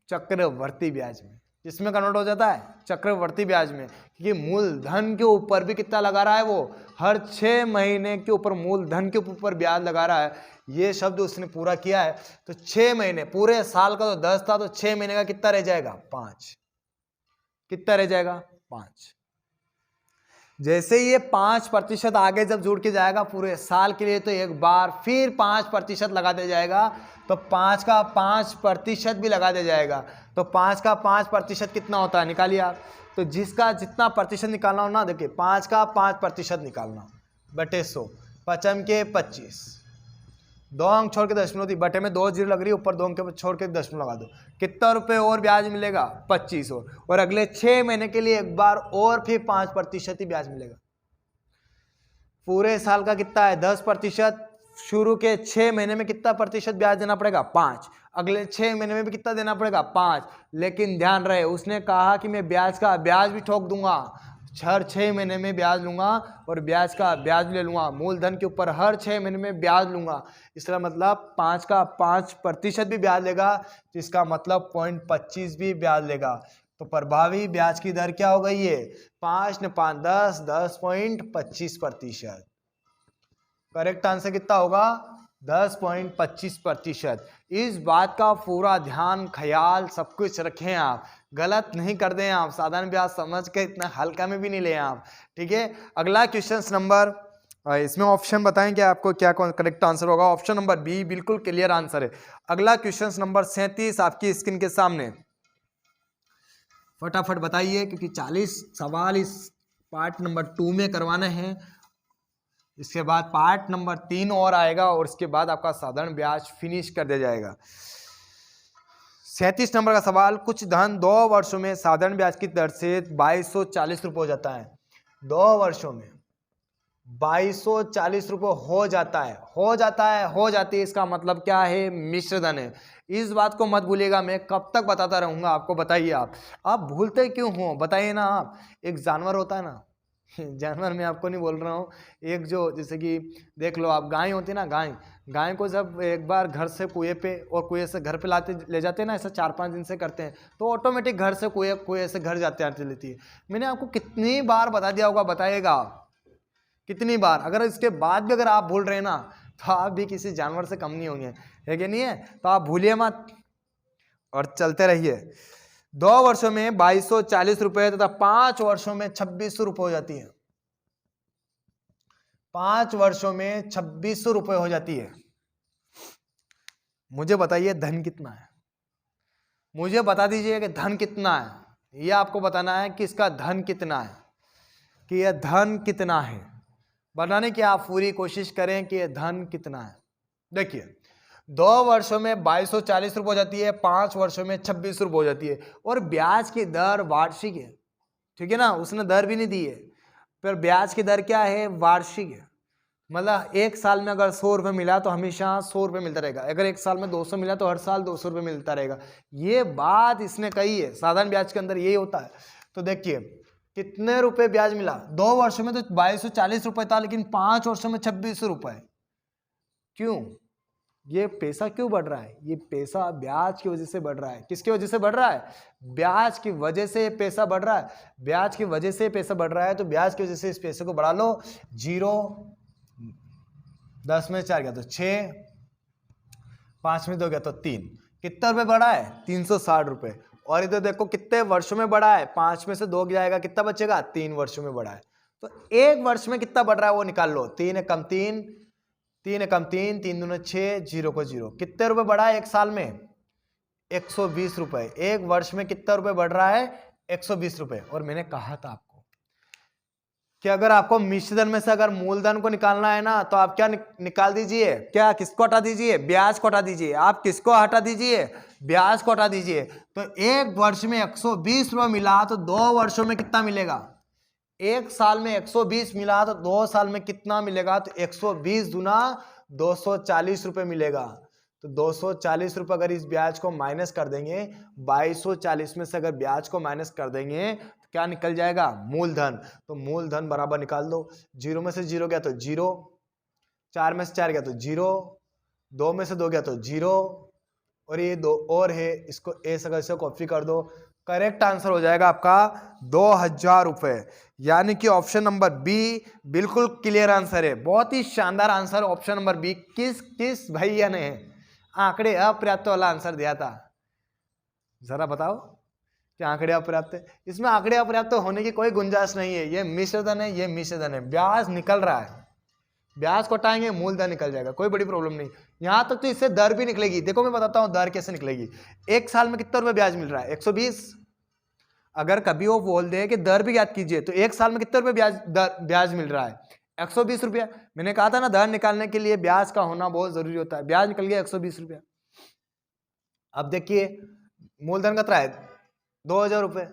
चक्रवर्ती ब्याज में। किसमें कन्वर्ट हो जाता है? चक्रवर्ती ब्याज में। क्योंकि मूलधन के ऊपर भी कितना लगा रहा है वो? हर 6 महीने के ऊपर मूलधन के ऊपर ब्याज लगा रहा है। ये शब्द उसने पूरा किया है तो 6 महीने, पूरे साल का तो 10 था तो 6 महीने का कितना रह जाएगा? 5। कितना रह जाएगा? 5। जैसे ये 5% आगे जब जुड़ के जाएगा पूरे साल के लिए तो एक बार फिर 5% लगा दिया जाएगा, तो 5 का 5% भी लगा दिया जाएगा। तो 5 का 5% कितना होता है? निकालिए आप। तो जिसका जितना प्रतिशत निकालना हो ना, देखिए 5 का 5% निकालना बटे 100, 5 के 25, 2 अंक छोड़ के दशमलव दी, बटे में 2 जीरो लग रही है, ऊपर 2 अंक छोड़ के दशमलव लगा दो। कितना रुपए और ब्याज मिलेगा? 25 और अगले 6 महीने के लिए एक बार और फिर 5% ही ब्याज मिलेगा। पूरे साल का कितना है? 10%। शुरू के 6 महीने में कितना प्रतिशत ब्याज देना पड़ेगा? 5। अगले 6 महीने में भी कितना देना पड़ेगा? 5। लेकिन ध्यान रहे उसने कहा कि मैं ब्याज का ब्याज भी ठोक दूंगा, हर 6 महीने में ब्याज लूंगा और ब्याज का ब्याज भी ले लूंगा, मूलधन के ऊपर हर 6 महीने में ब्याज लूंगा। इसका मतलब 5 का 5% भी ब्याज लेगा, जिसका मतलब 0.25 भी ब्याज लेगा। तो प्रभावी ब्याज की दर क्या हो गई है? 5 ने 5 10, 10.25%। करेक्ट आंसर कितना होगा? 10.25%। इस बात का पूरा ध्यान ख्याल सब कुछ रखें आप, गलत नहीं कर दें आप, साधारण ब्याज समझ के इतना हल्का में भी नहीं ले आप, ठीक है। अगला क्वेश्चन नंबर, इसमें ऑप्शन बताएं कि आपको क्या करेक्ट आंसर होगा। ऑप्शन नंबर बी बिल्कुल क्लियर आंसर है। अगला क्वेश्चन नंबर 37 आपकी स्क्रीन के सामने, फटाफट बताइए क्योंकि 40 सवाल इस पार्ट नंबर 2 में करवाने हैं। इसके बाद पार्ट नंबर 3 और आएगा और इसके बाद आपका साधारण ब्याज फिनिश कर दिया जाएगा। 37 नंबर का सवाल, कुछ धन 2 वर्षों में साधारण ब्याज की दर से 2240 रुपये हो जाता है। 2 वर्षों में 2240 रुपये हो जाता है, हो जाती है। इसका मतलब क्या है? मिश्र धन है। इस बात को मत भूलिएगा, मैं कब तक बताता रहूंगा आपको। बताइए आप भूलते क्यों हो? बताइए ना आप। एक जानवर होता है ना, जानवर मैं आपको नहीं बोल रहा हूँ, एक जो जैसे कि देख लो आप, गाय होती है ना, गाय को जब एक बार घर से कुएं पे और कुएं से घर पे ले जाते हैं ना, ऐसा 4-5 दिन से करते हैं तो ऑटोमेटिक घर से कुएं से घर जाते आती लेती है। मैंने आपको कितनी बार बता दिया होगा, बताइएगा कितनी बार। अगर इसके बाद भी अगर आप भूल रहे हैं ना तो आप भी किसी जानवर से कम नहीं होंगे, है कि नहीं है? तो आप भूलिए मत और चलते रहिए। 2 वर्षों में 2240 रुपए तथा 5 वर्षों में 2600 रुपये हो जाती है। 5 वर्षों में 2600 रुपये हो जाती है। मुझे बताइए धन कितना है? मुझे बता दीजिए कि धन कितना है। यह आपको बताना है कि इसका धन कितना है, कि यह धन कितना है। बनाने की आप पूरी कोशिश करें कि यह धन कितना है। देखिए 2 वर्षों में 2240 रुपये हो जाती है, 5 वर्षों में 2600 रुपये हो जाती है और ब्याज की दर वार्षिक है, ठीक है ना। उसने दर भी नहीं दी है, पर ब्याज की दर क्या है? वार्षिक है। मतलब एक साल में अगर 100 रुपये मिला तो हमेशा 100 रुपये मिलता रहेगा, अगर एक साल में 200 मिला तो हर साल 200 रुपये मिलता रहेगा। ये बात इसने कही है, साधारण ब्याज के अंदर यही होता है। तो देखिए कितने रुपए ब्याज मिला? 2 वर्षों में तो 2240 रुपये था, लेकिन 5 वर्षों में 2600 रुपये। क्यों? ये पैसा क्यों बढ़ रहा है? ये पैसा ब्याज की वजह से बढ़ रहा है। किसकी वजह से बढ़ रहा है? ब्याज की वजह से पैसा बढ़ रहा है। ब्याज की वजह से पैसा बढ़ रहा है, तो ब्याज की वजह से इस पैसे को बढ़ा लो। 0, 10 में 4 गया तो 6, 5 में 2 गया तो 3। कितना रुपए बढ़ा है? 360 रुपए। और इधर देखो कितने वर्षों में बढ़ा है, 5 में से 2 जाएगा, कितना बचेगा? 3 वर्षों में बढ़ा है। तो 1 वर्ष में कितना बढ़ रहा है वो निकाल लो। 3 एकम 3, 3 एकम 3, 3 दूने 6, 0 को 0। कितने रुपए बढ़ा है एक साल में? 120 रुपए। 1 वर्ष में कितना रुपए बढ़ रहा है? 120 रुपए। और मैंने कहा था आपको कि अगर आपको मिश्रधन में से अगर मूलधन को निकालना है ना, तो आप क्या निकाल दीजिए? क्या? किसको हटा दीजिए? ब्याज को हटा दीजिए। आप किसको हटा दीजिए? ब्याज को हटा दीजिए। तो 1 वर्ष में 120 रुपये मिला, तो 2 वर्षों में कितना मिलेगा? 1 साल में 120 मिला, तो 2 साल में कितना मिलेगा? तो 120 गुना 240 रुपये मिलेगा। तो 240 रुपये अगर इस ब्याज को माइनस कर देंगे, 2240 में से अगर ब्याज को माइनस कर देंगे, क्या निकल जाएगा? मूलधन। तो मूलधन बराबर निकाल दो। 0 में से 0 गया तो 0, 4 में से 4 गया तो 0, 2 में से 2 गया तो 0, और ये 2 और है, इसको ए से कॉपी कर दो। करेक्ट आंसर हो जाएगा आपका 2000 रुपए। यानी कि ऑप्शन नंबर बी बिल्कुल क्लियर आंसर है। बहुत ही शानदार आंसर ऑप्शन नंबर बी। किस भैया ने आंकड़े अपर्याप्त वाला आंसर दिया था? जरा बताओ कि आंकड़े अपर्याप्त है। इसमें आंकड़े अपर्याप्त होने की कोई गुंजाइश नहीं है। ये मिश्रधन है, ये मिश्रधन है। ब्याज निकल रहा है, ब्याज को हटाएंगे, मूलधन निकल जाएगा, कोई बड़ी प्रॉब्लम नहीं। यहां तक तो इससे दर भी निकलेगी। देखो मैं बताता हूं दर कैसे निकलेगी। 1 साल में कितना रुपए ब्याज मिल रहा है? 120। अगर कभी वो बोल दे कि दर भी याद कीजिए, तो 1 साल में कितना रुपए ब्याज मिल रहा है? 120 रुपया। मैंने कहा था ना, दर निकालने के लिए ब्याज का होना बहुत जरूरी होता है। ब्याज निकल गया 120 रुपया। अब देखिए मूलधन कितना है? 2000 रुपये,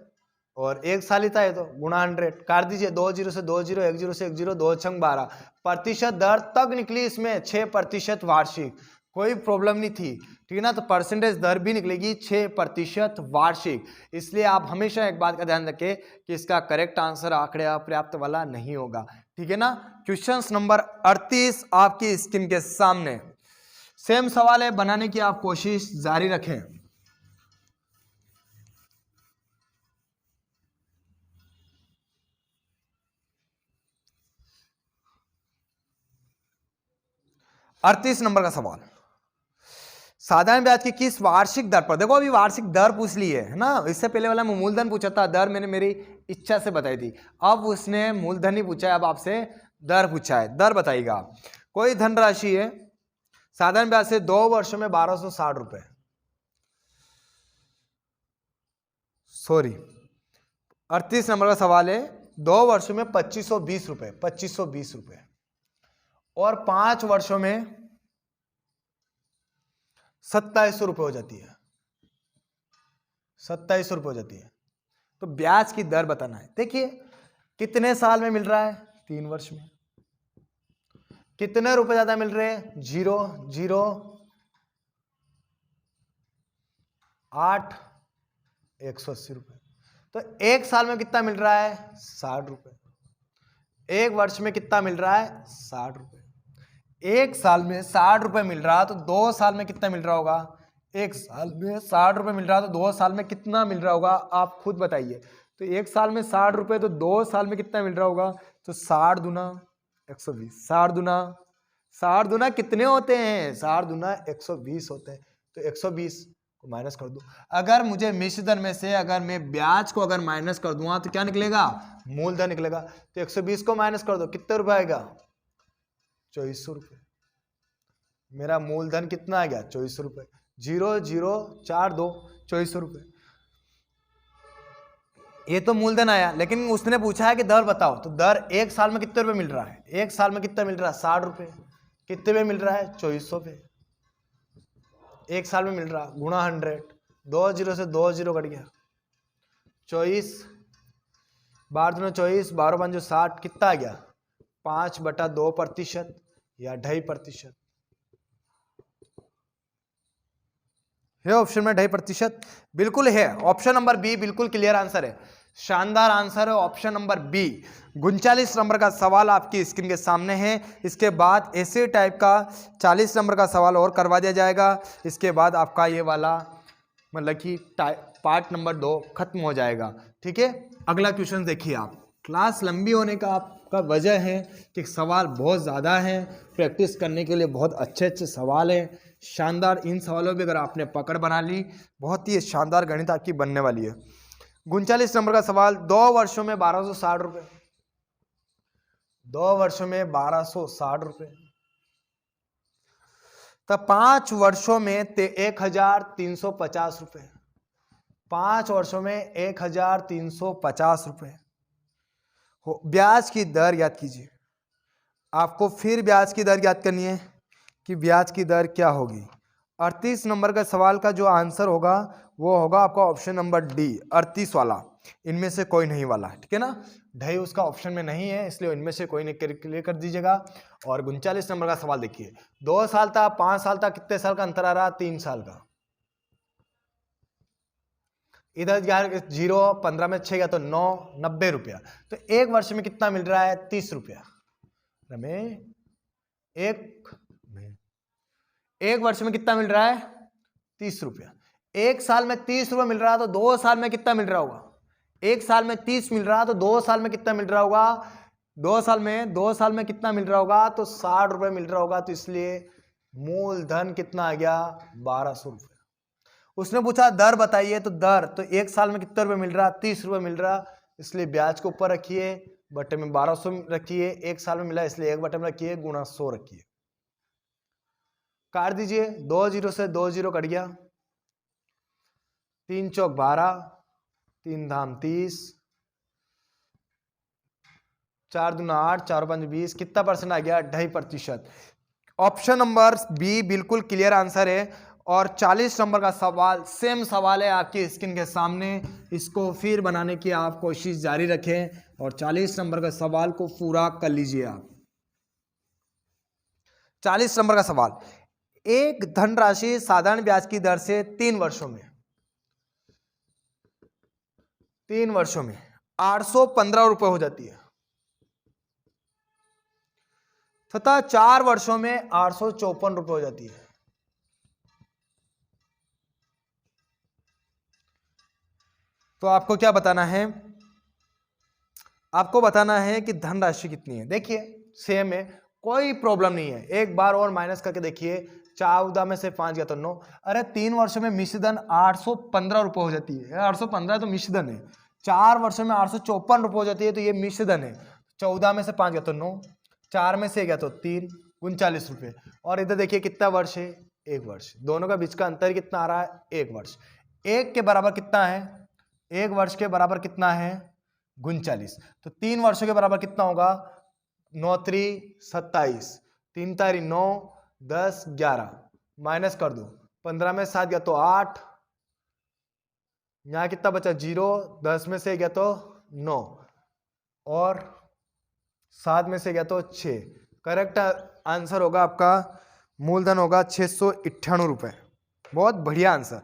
और 1 साल ही था ये, तो गुणा 100 काट दीजिए। 2 0 से 2 0, 1 0 से 1 0, 2 छंग 12। प्रतिशत दर तक निकली इसमें 6% वार्षिक, कोई प्रॉब्लम नहीं थी, ठीक है ना। तो परसेंटेज दर भी निकलेगी 6% वार्षिक। इसलिए आप हमेशा एक बात का ध्यान रखें कि इसका करेक्ट आंसर आंकड़े अपर्याप्त वाला नहीं होगा, ठीक है ना। क्वेश्चन नंबर 38 आपकी स्क्रीन के सामने। सेम सवाल है, बनाने की आप कोशिश जारी रखें। अड़तीस नंबर का सवाल, साधारण ब्याज की किस वार्षिक दर पर? देखो अभी वार्षिक दर पूछ ली है ना। इससे पहले वाला मूलधन पूछा था, दर मैंने मेरी इच्छा से बताई थी। अब उसने मूलधन ही पूछा है, अब आपसे दर पूछा है। दर बताइएगा। कोई धनराशि है, साधारण ब्याज से 2 वर्षों में 1260 रुपए, सॉरी 38 नंबर का सवाल है। 2 वर्षों में 2520 रुपए, 2520 रुपए, और 5 वर्षों में 2700 रुपये हो जाती है, 2700 रुपये हो जाती है। तो ब्याज की दर बताना है। देखिए कितने साल में मिल रहा है? 3 वर्ष में। कितने रुपए ज्यादा मिल रहे हैं? 0 0 8 180 रुपए। तो 1 साल में कितना मिल रहा है? 60 रुपए। 1 वर्ष में कितना मिल रहा है? 60 रुपए। 1 साल में 60 रुपए मिल रहा, तो 2 साल में कितना मिल रहा होगा? 1 साल में 60 रुपए मिल रहा, तो 2 साल में कितना मिल रहा होगा? आप खुद बताइए। तो 1 साल में 60 रुपए, तो 2 साल में कितना मिल रहा होगा? तो 60 दूना 120, 60 दूना कितने होते हैं? 60 दूना 120 होते हैं। तो 120 को माइनस कर दो। अगर मुझे मिश्रधन में से अगर मैं ब्याज को अगर माइनस कर दूंगा, तो क्या निकलेगा? मूलधन निकलेगा। तो 120 को माइनस कर दो, कितने रुपए आएगा? 2400 रुपये। मेरा मूलधन कितना आ गया? 2400 रुपये। 0 0 4 2, 2400 रुपये। ये तो मूलधन आया, लेकिन उसने पूछा है कि दर बताओ। तो दर 1 साल में कितने रुपए मिल रहा है? 1 साल में कितना मिल रहा है? 60 रुपये। कितने में मिल रहा है? 2400 पे 1 साल में मिल रहा, गुणा 100। 2 0 से 2 0 कट गया, 24 12 दूना 24, 12 5 60, कितना आ गया? 5/2% या 2.5% है। ऑप्शन में 2.5% बिल्कुल है। ऑप्शन नंबर बी बिल्कुल क्लियर आंसर है। शानदार आंसर है ऑप्शन नंबर बी। 39 नंबर का सवाल आपकी स्क्रीन के सामने है। इसके बाद ऐसे टाइप का 40 नंबर का सवाल और करवा दिया जाएगा। इसके बाद आपका ये वाला मतलब कि पार्ट नंबर 2 खत्म हो जाएगा। ठीक है, अगला क्वेश्चन देखिए आप। क्लास लंबी होने का आपका वजह है कि सवाल बहुत ज़्यादा हैं, प्रैक्टिस करने के लिए बहुत अच्छे अच्छे सवाल हैं, शानदार। इन सवालों पे अगर आपने पकड़ बना ली, बहुत ही शानदार गणित आपकी बनने वाली है। 39 नंबर का सवाल, 2 वर्षों में 1260 रुपये, 2 वर्षों में 1260 रुपये, तब 5 वर्षों में 1350 रुपये, 5 वर्षों में 1350 रुपये। ब्याज की दर याद कीजिए, आपको फिर ब्याज की दर याद करनी है कि ब्याज की दर क्या होगी। 38 नंबर का सवाल का जो आंसर होगा वो होगा आपका ऑप्शन नंबर डी, 38 वाला, इनमें से कोई नहीं वाला। ठीक है ना, ढाई उसका ऑप्शन में नहीं है, इसलिए इनमें से कोई नहीं, क्लियर कर दीजिएगा। और 39 नंबर का सवाल देखिए, 2 साल था, 5 साल था, कितने साल का अंतर आ रहा? 3 साल का। इधर 0, 15 में 6 गया तो 9, 90 रुपया। तो 1 वर्ष में कितना मिल रहा है? 30 रुपया। एक वर्ष में कितना मिल रहा है? 30 रुपया। 1 साल में 30 रुपया मिल रहा है तो 2 साल में कितना मिल रहा होगा? 1 साल में 30 मिल रहा है तो 2 साल में कितना मिल रहा होगा? 2 साल में कितना मिल रहा होगा? तो 60 रुपये मिल रहा होगा। तो इसलिए मूलधन कितना आ गया? 1200 रुपये। उसने पूछा दर बताइए, तो दर तो 1 साल में कितने रुपए मिल रहा? 30 रुपये मिल रहा, इसलिए ब्याज को ऊपर रखिए, बटे में 1200 रखिए। 1 साल में मिला इसलिए 1 बटे में रखिए, गुणा 100 रखिए। काट दीजिए, 2 0 से 2 0 कट गया, 3 चौक 12, 3 धाम 30, 4 दूना 8, 4 5 20, कितना परसेंट आ गया? 2.5%। ऑप्शन नंबर बी बिल्कुल क्लियर आंसर है। और 40 नंबर का सवाल सेम सवाल है आपकी स्क्रीन के सामने, इसको फिर बनाने की आप कोशिश जारी रखें और 40 नंबर का सवाल को पूरा कर लीजिए आप। 40 नंबर का सवाल, एक धनराशि साधारण ब्याज की दर से 3 वर्षों में 815 रुपये हो जाती है तथा 4 वर्षों में 854 रुपये हो जाती है। तो आपको क्या बताना है? आपको बताना है कि धनराशि कितनी है। देखिए सेम है, कोई प्रॉब्लम नहीं है। एक बार और माइनस करके देखिए, 14 में से 5 गया तो 9। अरे 3 वर्षों में मिश्रधन 815 रुपये हो जाती है। 815 तो मिश्रधन है। 4 वर्षों में 854 रुपये हो जाती है, तो ये मिश्रधन है। 14 में से 5 गया तो 9, 4 में से गया तो 3, 39 रुपये। और इधर देखिए कितना वर्ष है? 1 वर्ष। दोनों का बीच का अंतर कितना आ रहा है? 1 वर्ष। 1 के बराबर कितना है? 1 वर्ष के बराबर कितना है? 39। तो 3 वर्षों के बराबर कितना होगा? 9 3 27, 3 तारी 9, 10 11, माइनस कर दो, 15 में 7 गया तो 8, यहाँ कितना बचा? 0, 10 में से गया तो 9 और 7 में से गया तो 6। करेक्ट आंसर होगा आपका, मूलधन होगा 698 रुपये। बहुत बढ़िया आंसर।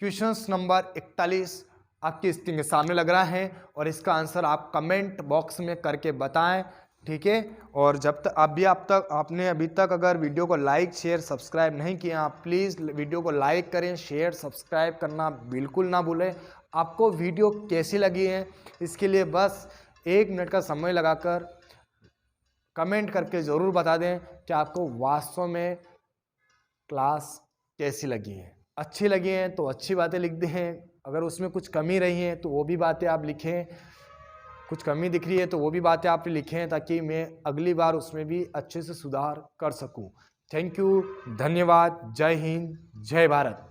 क्वेश्चन नंबर 41 आपकी स्क्रीन के सामने लग रहा है और इसका आंसर आप कमेंट बॉक्स में करके बताएं। ठीक है, और जब तक आपने अभी तक अगर वीडियो को लाइक शेयर सब्सक्राइब नहीं किया, आप प्लीज़ वीडियो को लाइक करें, शेयर सब्सक्राइब करना बिल्कुल ना भूलें। आपको वीडियो कैसी लगी है इसके लिए बस 1 मिनट का समय लगाकर कमेंट करके ज़रूर बता दें कि आपको वास्तव में क्लास कैसी लगी है। अच्छी लगी है तो अच्छी बातें लिख दें, अगर उसमें कुछ कमी रही है तो वो भी बातें आप लिखें, कुछ कमी दिख रही है तो वो भी बातें आप लिखें, ताकि मैं अगली बार उसमें भी अच्छे से सुधार कर सकूं। थैंक यू, धन्यवाद, जय हिंद, जय भारत।